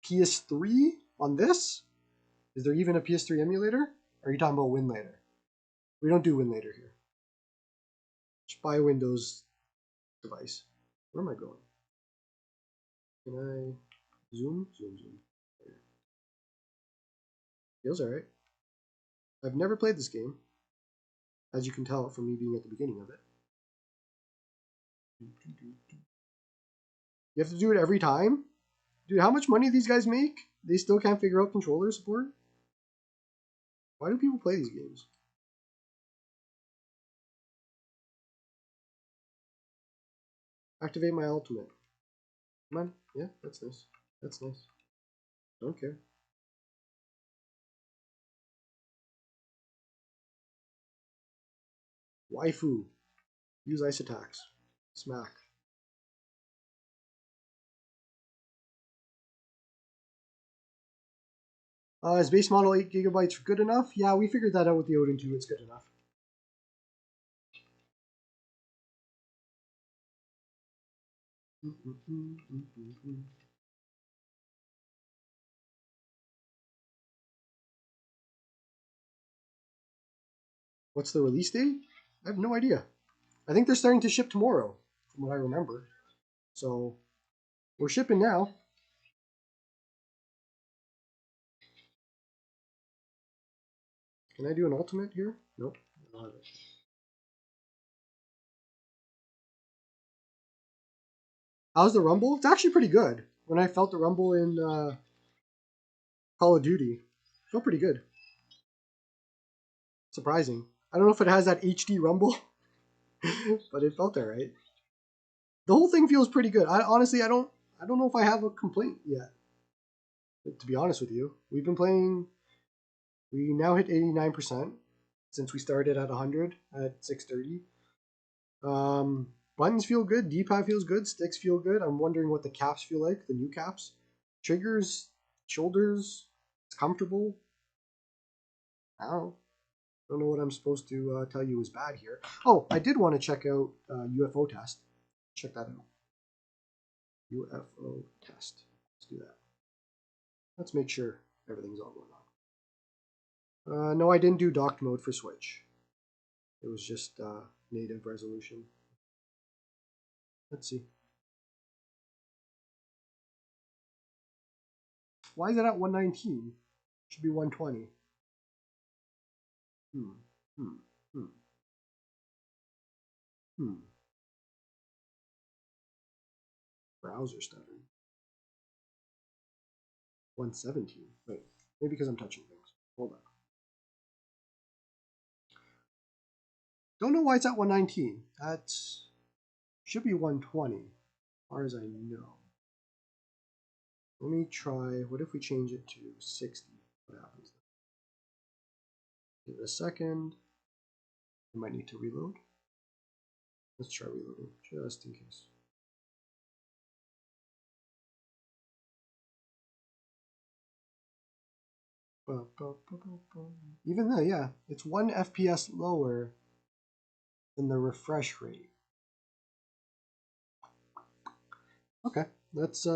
PS3 on this? Is there even a PS3 emulator? Or are you talking about WinLater? We don't do WinLater here. Just buy Windows device. Where am I going? Can I zoom? Zoom. There. Feels alright. I've never played this game, as you can tell from me being at the beginning of it. You have to do it every time? Dude, how much money these guys make? They still can't figure out controller support? Why do people play these games? Activate my ultimate. Come on. Yeah, that's nice. That's nice. Don't care. Waifu. Use ice attacks. Smack. Is base model 8 GB good enough? Yeah, we figured that out with the Odin 2. It's good enough. What's the release date? I have no idea. I think they're starting to ship tomorrow, from what I remember. So, we're shipping now. Can I do an ultimate here? Nope. I don't have it. How's the rumble? It's actually pretty good. When I felt the rumble in Call of Duty, it felt pretty good. Surprising. I don't know if it has that HD rumble, but it felt alright. The whole thing feels pretty good. Honestly, I don't know if I have a complaint yet. To be honest with you, we've been playing. We now hit 89% since we started at 100 at 6:30. Buttons feel good. D-pad feels good. Sticks feel good. I'm wondering what the caps feel like. The new caps, triggers, shoulders. It's comfortable. I don't know what I'm supposed to tell you is bad here. Oh, I did want to check out UFOTest. Check that out. UFOTest. Let's do that. Let's make sure everything's all going on. No, I didn't do docked mode for Switch. It was just native resolution. Let's see. Why is it at 119? Should be 120. Browser stuttering. 117. Wait, maybe because I'm touching things. Hold on. Don't know why it's at 119. That should be 120, as far as I know. Let me try. What if we change it to 60? What happens then? Give it a second. I might need to reload. Let's try reloading, just in case. Even though, yeah, it's 1 FPS lower than the refresh rate. Okay, let's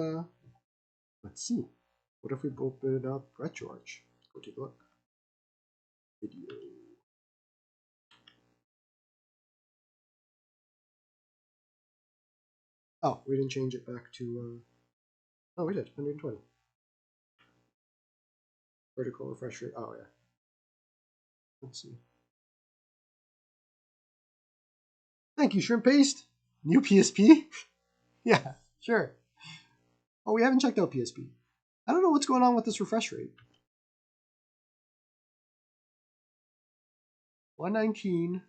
see. What if we open up Retroid? Go take a look. Video. Oh, we didn't change it back to. Oh, we did 120. Vertical refresh rate. Oh yeah. Let's see. Thank you, Shrimp Paste. New PSP? Yeah, sure. Oh, we haven't checked out PSP. I don't know what's going on with this refresh rate. 119.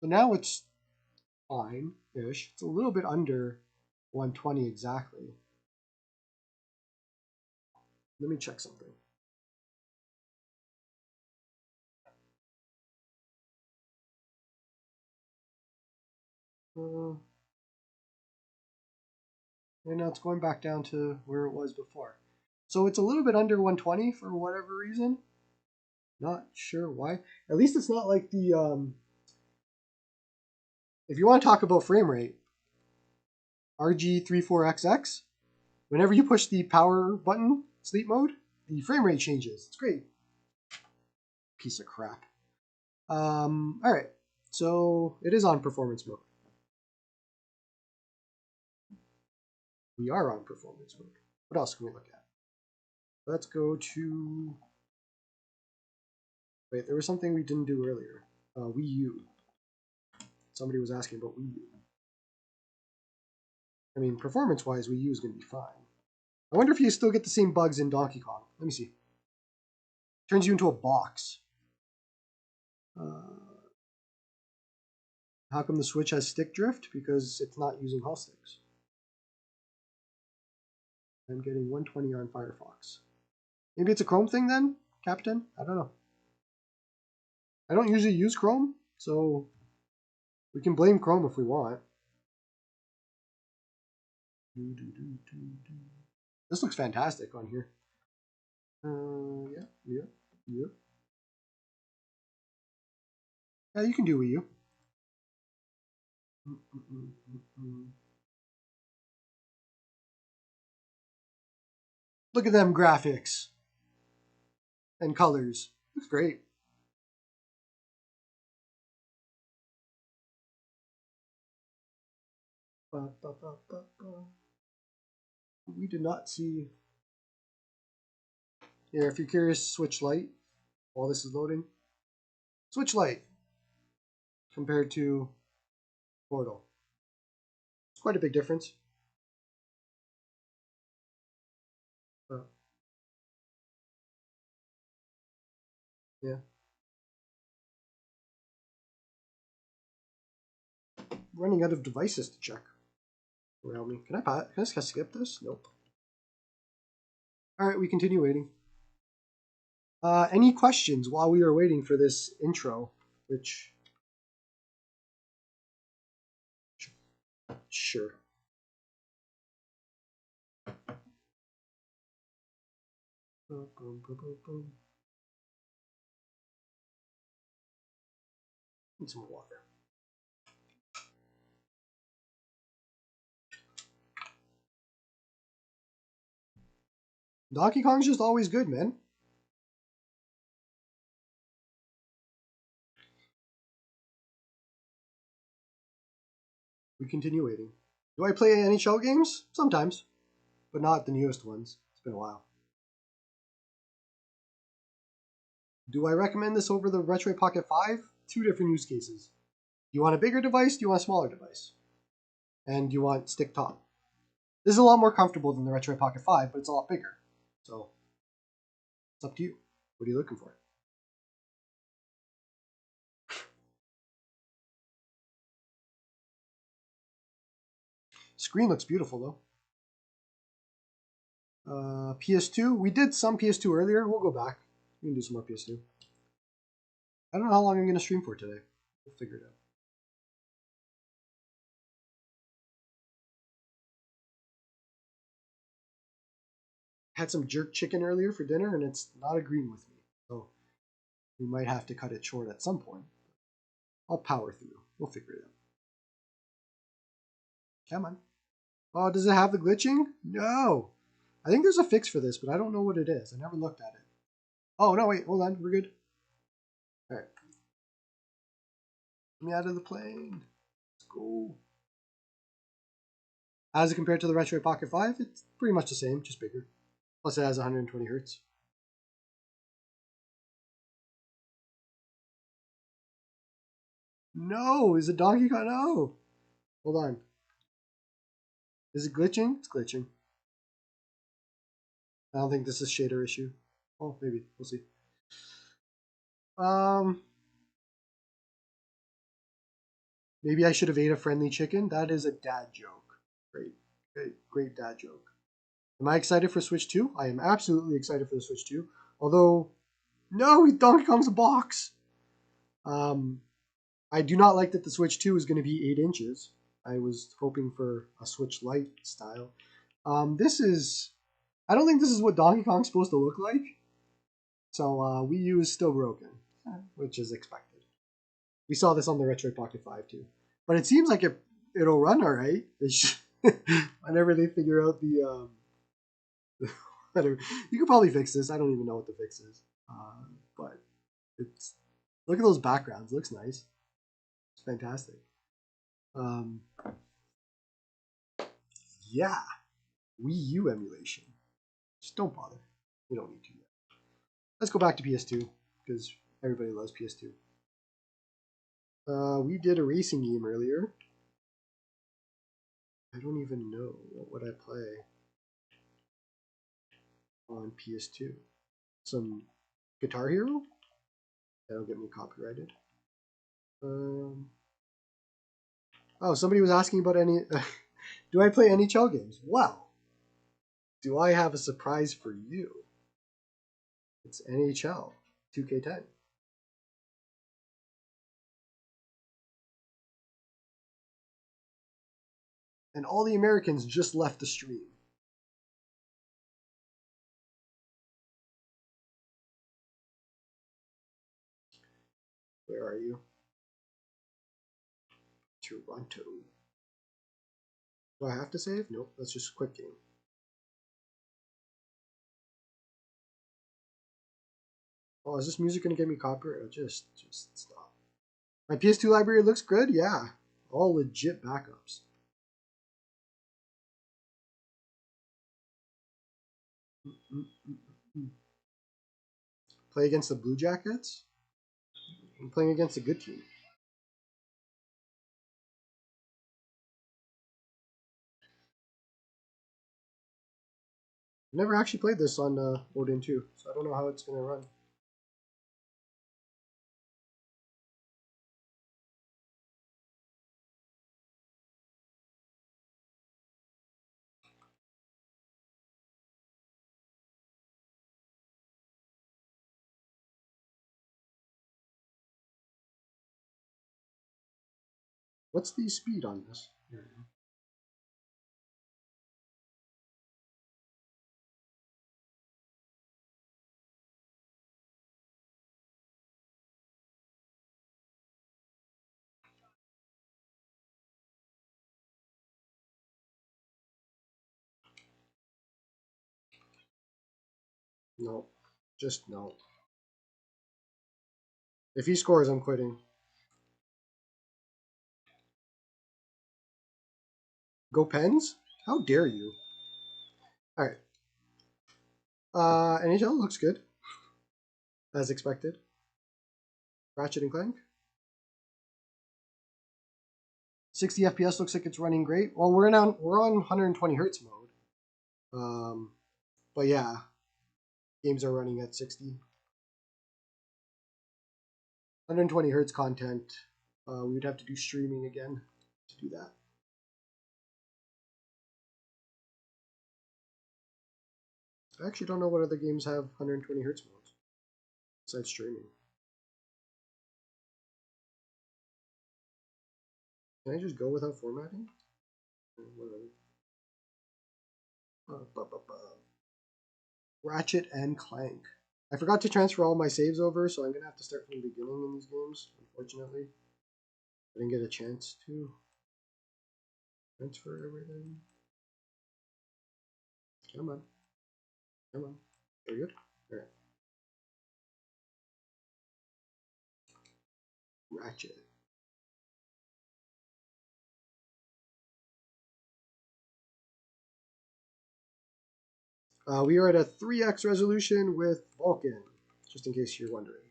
So now it's fine-ish. It's a little bit under 120 exactly. Let me check something. And now it's going back down to where it was before. So it's a little bit under 120 for whatever reason. Not sure why. At least it's not like the if you want to talk about frame rate, RG406H, whenever you push the power button, sleep mode, the frame rate changes. It's great. Piece of crap. All right. So it is on performance mode. We are on performance mode. What else can we look at? Let's go to... Wait, there was something we didn't do earlier. Wii U. Somebody was asking about Wii U. I mean, performance-wise, Wii U is going to be fine. I wonder if you still get the same bugs in Donkey Kong. Let me see. Turns you into a box. How come the Switch has stick drift? Because it's not using Hall sticks. I'm getting 120 on Firefox. Maybe it's a Chrome thing then, Captain? I don't know. I don't usually use Chrome, so we can blame Chrome if we want. This looks fantastic on here. Yeah. Yeah, you can do Wii U. Look at them graphics and colors. Looks great. We did not see. Here, if you're curious, Switch Lite while this is loading. Switch Lite compared to Portal. It's quite a big difference. Yeah. Running out of devices to check around me. Can I skip this? Nope. Alright, we continue waiting. Any questions while we are waiting for this intro? Which... Sure. Need some water. Donkey Kong's just always good, man. We continue waiting. Do I play NHL games? Sometimes, but not the newest ones. It's been a while. Do I recommend this over the Retroid Pocket 5? Two different use cases. Do you want a bigger device? Do you want a smaller device? And do you want stick top? This is a lot more comfortable than the Retroid Pocket 5, but it's a lot bigger. So, it's up to you. What are you looking for? Screen looks beautiful, though. PS2. We did some PS2 earlier. We'll go back. We can do some more PS2. I don't know how long I'm going to stream for today. We'll figure it out. Had some jerk chicken earlier for dinner, and it's not agreeing with me. So we might have to cut it short at some point. I'll power through. We'll figure it out. Come on. Oh, does it have the glitching? No. I think there's a fix for this, but I don't know what it is. I never looked at it. Oh, no, wait. Hold on. We're good. All right. Get me out of the plane. Let's go. As it compared to the Retroid Pocket 5, it's pretty much the same, just bigger. Plus it has 120 hertz. No, is it Donkey Kong? No. Hold on. Is it glitching? It's glitching. I don't think this is shader issue. Oh, maybe. We'll see. Maybe I should have ate a friendly chicken. That is a dad joke. Great dad joke. Am I excited for Switch 2? I am absolutely excited for the Switch 2. Although, no, Donkey Kong's a box. I do not like that the Switch 2 is going to be 8 inches. I was hoping for a Switch Lite style. I don't think this is what Donkey Kong's supposed to look like. So Wii U is still broken, which is expected. We saw this on the Retroid Pocket 5 too. But it seems like it'll run alright. Whenever they figure out the... whatever. You could probably fix this. I don't even know what the fix is. But it's... Look at those backgrounds. It looks nice. It's fantastic. Yeah. Wii U emulation. Just don't bother. We don't need to yet. Let's go back to PS2 because everybody loves PS2. We did a racing game earlier. I don't even know what would I play on PS2. Some Guitar Hero? That'll get me copyrighted. Oh, somebody was asking about any. Do I play NHL games? Well, do I have a surprise for you? It's NHL 2K10. And all the Americans just left the stream. Where are you? Toronto. Do I have to save? Nope, that's just a quick game. Oh, is this music going to get me copyright? Oh, just stop. My PS2 library looks good? Yeah. All legit backups. Play against the Blue Jackets? I'm playing against a good team. I've never actually played this on Odin 2, so I don't know how it's going to run. What's the speed on this? No. Just no. If he scores, I'm quitting. Go Pens? How dare you? Alright. NHL looks good. As expected. Ratchet and Clank. 60 FPS looks like it's running great. Well, we're on 120 hertz mode. But yeah, games are running at 60. 120 hertz content. We would have to do streaming again to do that. I actually don't know what other games have 120 hertz modes besides streaming. Can I just go without formatting? Ratchet and Clank. I forgot to transfer all my saves over, so I'm going to have to start from the beginning in these games, unfortunately. I didn't get a chance to transfer everything. Come on. Come on. Very good. Alright. Ratchet. We are at a 3x resolution with Vulkan, just in case you're wondering.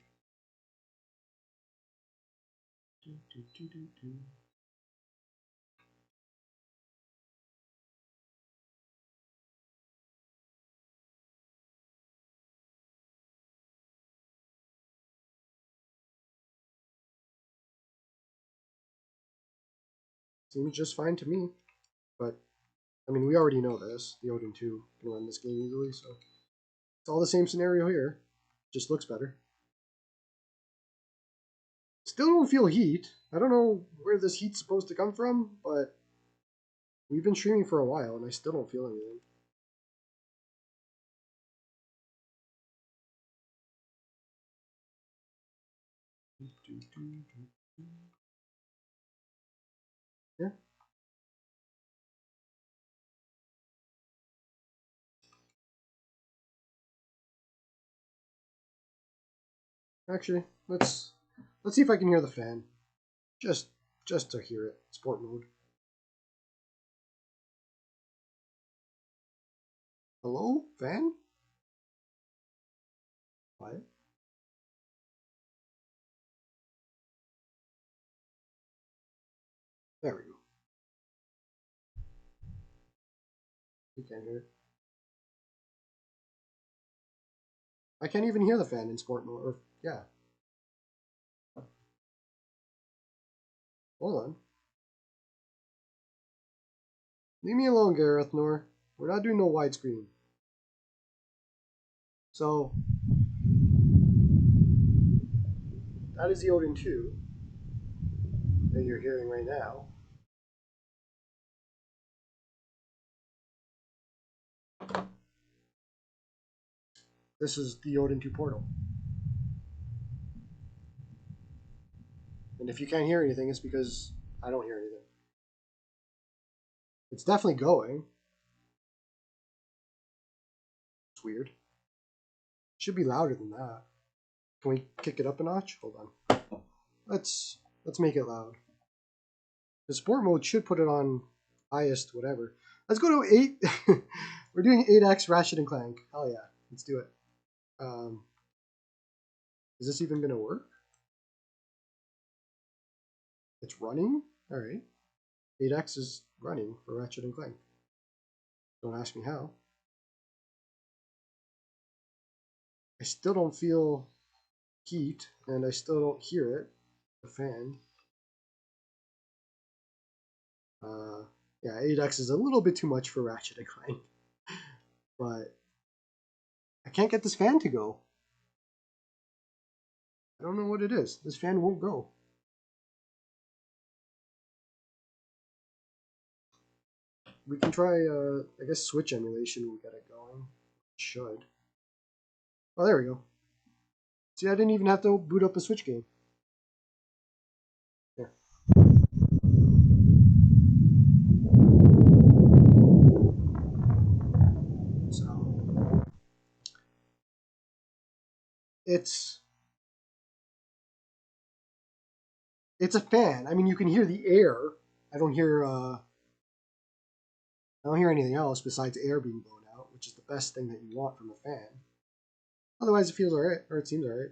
Seems just fine to me, but I mean, we already know this. The Odin 2 can run this game easily, so it's all the same scenario here. Just looks better. Still don't feel heat. I don't know where this heat's supposed to come from, but we've been streaming for a while, and I still don't feel anything. Yeah. Actually, let's see if I can hear the fan. Just to hear it. Sport mode. Hello, fan? What? There we go. You can't hear it. I can't even hear the fan in sport mode. Or, yeah. Hold on. Leave me alone, Gareth Nor. We're not doing no widescreen. So, that is the Odin 2 that you're hearing right now. This is the Odin 2 Portal. And if you can't hear anything, it's because I don't hear anything. It's definitely going. It's weird. Should be louder than that. Can we kick it up a notch? Hold on. Let's make it loud. The sport mode should put it on highest, whatever. Let's go to 8. We're doing 8X Ratchet and Clank. Hell yeah. Let's do it. Is this even going to work? It's running? Alright. 8X is running for Ratchet and Clank. Don't ask me how. I still don't feel heat, and I still don't hear it. The fan. Yeah, 8X is a little bit too much for Ratchet and Clank. But I can't get this fan to go. I don't know what it is. This fan won't go. We can try, I guess, Switch emulation will get it going. It should. Oh, there we go. See, I didn't even have to boot up a Switch game. There. So, it's a fan. I mean, you can hear the air. I don't hear anything else besides air being blown out, which is the best thing that you want from a fan. Otherwise, it feels alright, or it seems alright.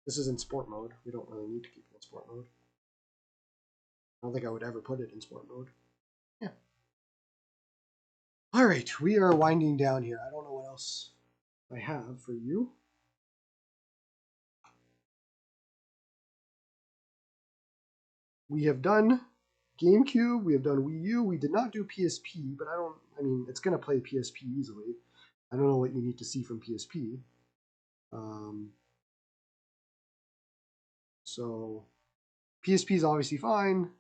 This is in sport mode. We don't really need to keep it in sport mode. I don't think I would ever put it in sport mode. Yeah. Alright, we are winding down here. I don't know what else I have for you. We have done GameCube, we have done Wii U, we did not do PSP, but I mean, it's going to play PSP easily. I don't know what you need to see from PSP. So, PSP is obviously fine.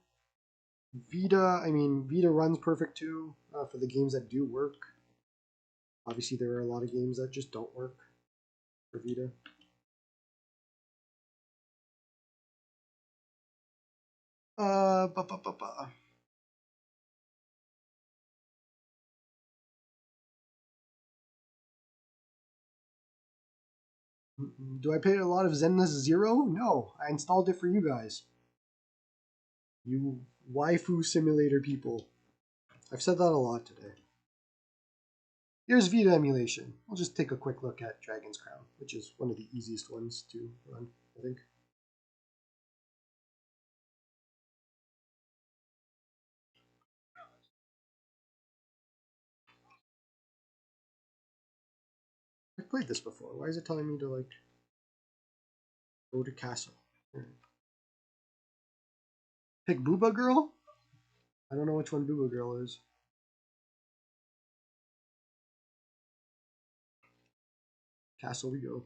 Vita, I mean, Vita runs perfect too for the games that do work. Obviously, there are a lot of games that just don't work for Vita. Do I pay a lot of Zenless 0? No, I installed it for you guys. You waifu simulator people. I've said that a lot today. Here's Vita emulation. We'll just take a quick look at Dragon's Crown, which is one of the easiest ones to run, I think. I've played this before. Why is it telling me to, like, go to castle? Pick Booba Girl? I don't know which one Booba Girl is. Castle we go.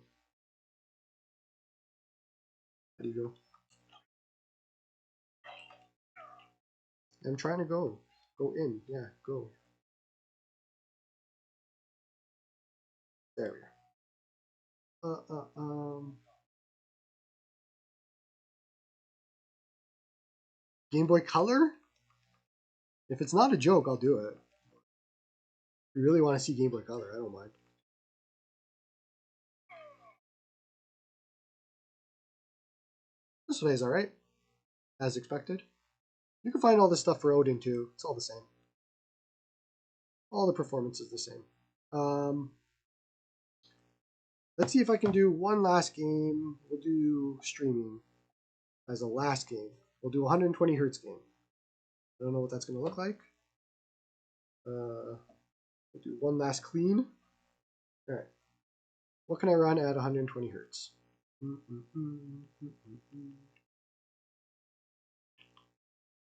How do you go? I'm trying to go. Go in. Yeah, go. There we are. Game Boy Color? If it's not a joke, I'll do it. If you really want to see Game Boy Color, I don't mind. This plays alright. As expected. You can find all this stuff for Odin too. It's all the same. All the performance is the same. Let's see if I can do one last game. We'll do streaming as a last game. We'll do 120 hertz game. I don't know what that's going to look like. We'll do one last clean. All right. What can I run at 120 hertz?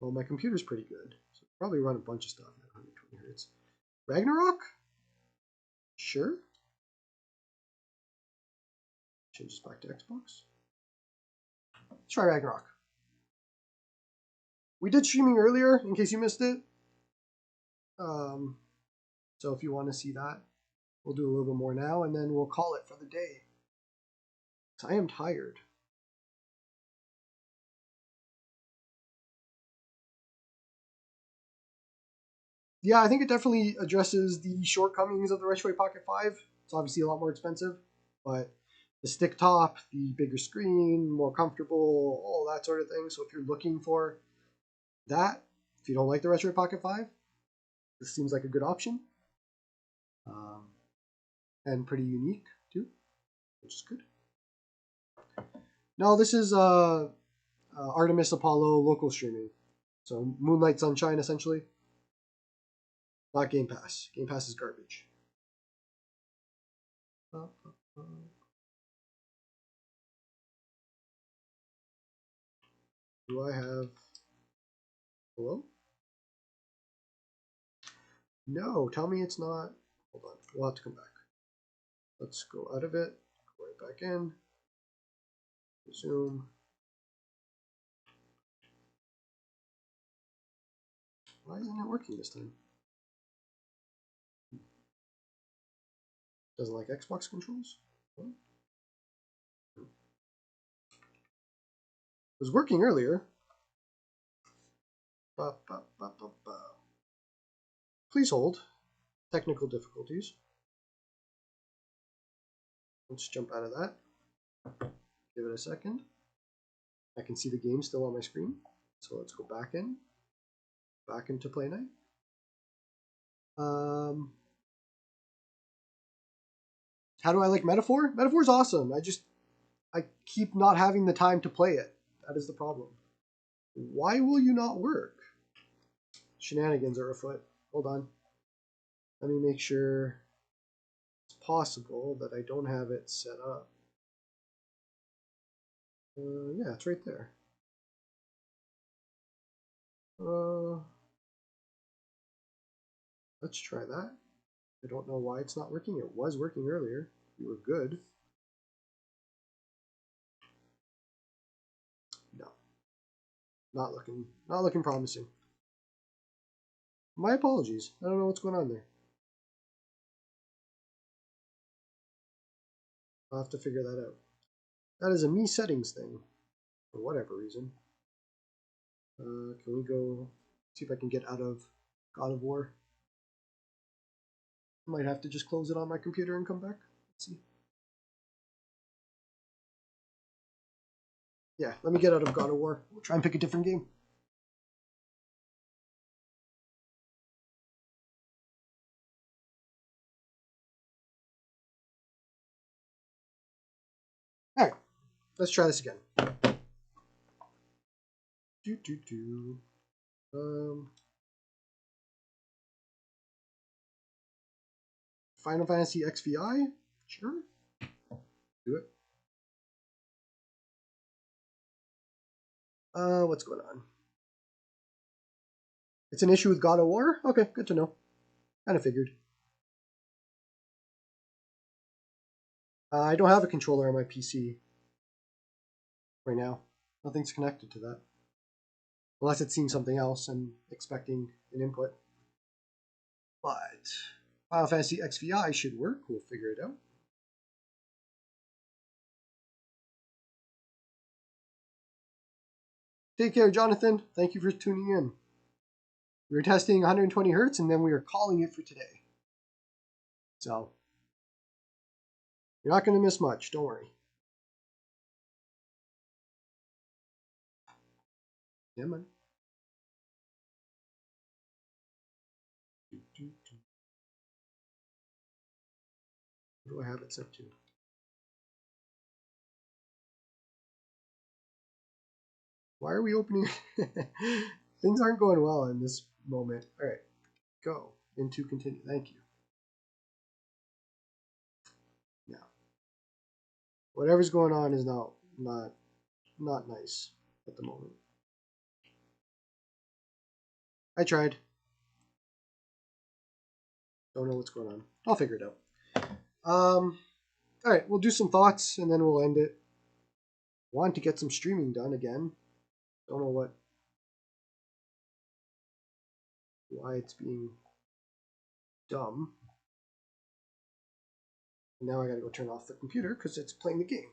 Well, my computer's pretty good, so I'll probably run a bunch of stuff at 120 hertz. Ragnarok? Sure. Change this back to Xbox. Let's try Ragnarok. We did streaming earlier, in case you missed it. So if you want to see that, we'll do a little bit more now, and then we'll call it for the day. I am tired. Yeah, I think it definitely addresses the shortcomings of the Retroid Pocket 5. It's obviously a lot more expensive, but the stick top, the bigger screen, more comfortable, all that sort of thing. So if you're looking for that, if you don't like the Retroid Pocket 5, this seems like a good option. And pretty unique too, which is good. No, this is Artemis Apollo local streaming. So Moonlight Sunshine, essentially. Not Game Pass. Game Pass is garbage. Do I have... Hello? No, tell me it's not... Hold on, we'll have to come back. Let's go out of it, go right back in. Resume. Why isn't it working this time? Doesn't like Xbox controls? Huh? It was working earlier. Please hold. Technical difficulties. Let's jump out of that. Give it a second. I can see the game still on my screen. So let's go back into Play Night. How do I like Metaphor? Metaphor's awesome. I keep not having the time to play it. That is the problem. Why will you not work? Shenanigans are afoot. Hold on. Let me make sure it's possible that I don't have it set up. Yeah, it's right there. Let's try that. I don't know why it's not working. It was working earlier. We were good. No. Not looking promising. My apologies. I don't know what's going on there. I'll have to figure that out. That is a me settings thing, for whatever reason. Can we go see if I can get out of God of War? I might have to just close it on my computer and come back. Let's see. Yeah, let me get out of God of War. We'll try and pick a different game. Alright, let's try this again. Final Fantasy XVI? Sure. Do it. What's going on? It's an issue with God of War? Okay, good to know. Kind of figured. I don't have a controller on my PC right now. Nothing's connected to that. Unless it's seeing something else and expecting an input. But Final Fantasy XVI should work. We'll figure it out. Take care, Jonathan. Thank you for tuning in. We were testing 120 hertz and then we are calling it for today. So, you're not going to miss much. Don't worry. Yeah, man. do I have it set to? Why are we opening? Things aren't going well in this moment. All right, go into continue. Thank you. Now, whatever's going on is not nice at the moment. I tried. Don't know what's going on. I'll figure it out. All right, we'll do some thoughts and then we'll end it. Want to get some streaming done again. Don't know why it's being dumb. And now I gotta go turn off the computer because it's playing the game.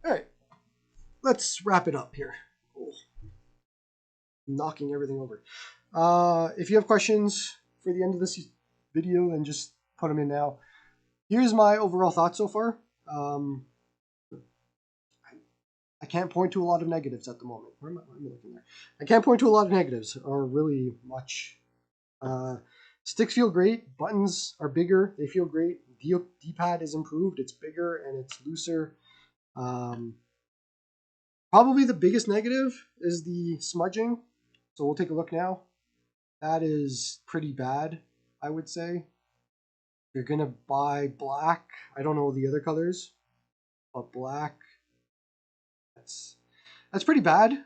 All right, let's wrap it up here. Oh, knocking everything over. If you have questions for the end of this video, then just put them in now. Here's my overall thoughts so far. I can't point to a lot of negatives at the moment. Where am I looking there? I can't point to a lot of negatives, or really much. Sticks feel great. Buttons are bigger. They feel great. D-pad is improved. It's bigger and it's looser. Probably the biggest negative is the smudging. So we'll take a look now. That is pretty bad, I would say. If you're going to buy black, I don't know the other colors, but black, that's pretty bad.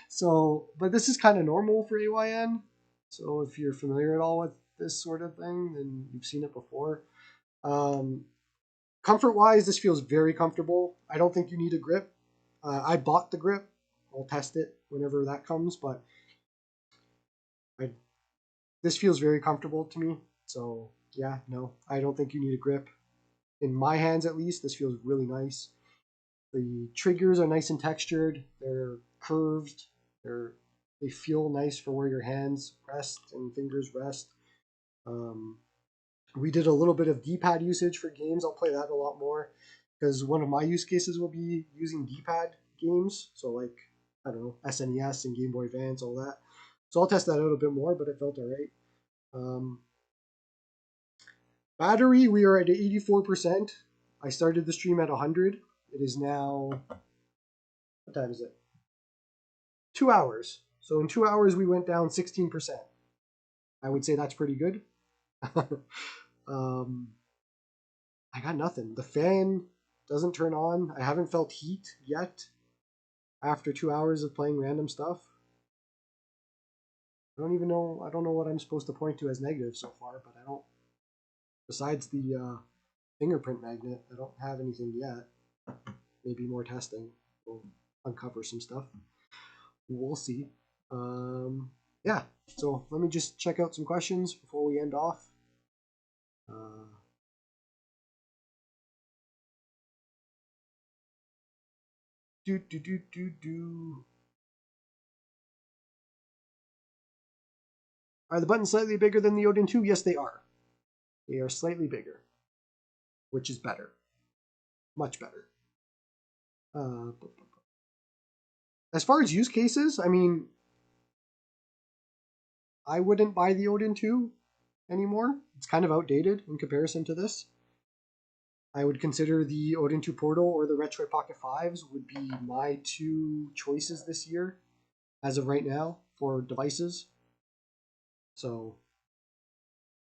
So, but this is kind of normal for AYN. So if you're familiar at all with this sort of thing, then you've seen it before. Comfort-wise, this feels very comfortable. I don't think you need a grip. I bought the grip. I'll test it whenever that comes, but this feels very comfortable to me. So yeah, no, I don't think you need a grip. In my hands, at least, this feels really nice. The triggers are nice and textured. They're curved. They feel nice for where your hands rest and fingers rest. We did a little bit of D-pad usage for games. I'll play that a lot more because one of my use cases will be using D-pad games. So like, I don't know, SNES and Game Boy Advance, all that. So I'll test that out a bit more, but it felt all right. Battery, we are at 84%. I started the stream at 100. It is now, what time is it? 2 hours. So in 2 hours, we went down 16%. I would say that's pretty good. I got nothing. The fan doesn't turn on. I haven't felt heat yet after 2 hours of playing random stuff. I don't know what I'm supposed to point to as negative so far, but I don't, besides the fingerprint magnet, I don't have anything yet. Maybe more testing will uncover some stuff. We'll see. Yeah, so let me just check out some questions before we end off. Are the buttons slightly bigger than the Odin 2? Yes, they are. They are slightly bigger, which is better. Much better. As far as use cases, I mean, I wouldn't buy the Odin 2 anymore. It's kind of outdated in comparison to this. I would consider the Odin 2 Portal or the Retroid Pocket 5s would be my two choices this year, as of right now, for devices. So,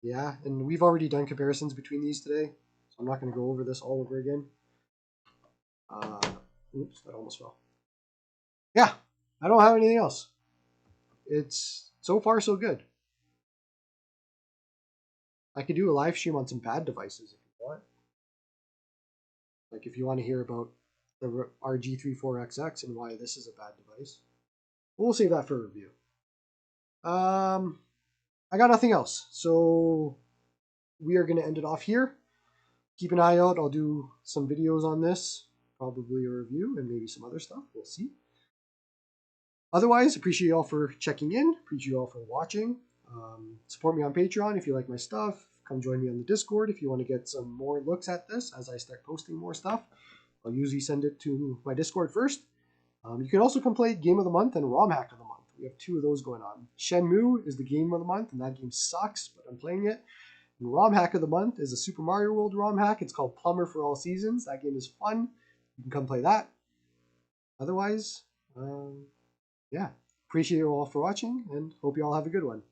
yeah, and we've already done comparisons between these today, so I'm not going to go over this all over again. Oops, that almost fell. Yeah, I don't have anything else. It's so far so good. I could do a live stream on some bad devices if you want. Like if you want to hear about the RG406H and why this is a bad device. We'll save that for a review. I got nothing else, so we are going to end it off here. Keep an eye out. I'll do some videos on this, probably a review and maybe some other stuff. We'll see. Otherwise, appreciate you all for checking in. Appreciate you all for watching. Support me on Patreon if you like my stuff. Come join me on the Discord if you want to get some more looks at this as I start posting more stuff. I'll usually send it to my Discord first. You can also come play Game of the Month and ROM Hack of the Month. We have 2 of those going on. Shenmue is the Game of the Month, and that game sucks, but I'm playing it. And ROM Hack of the Month is a Super Mario World ROM hack. It's called Plumber for All Seasons. That game is fun. You can come play that. Otherwise, yeah. Appreciate you all for watching, and hope you all have a good one.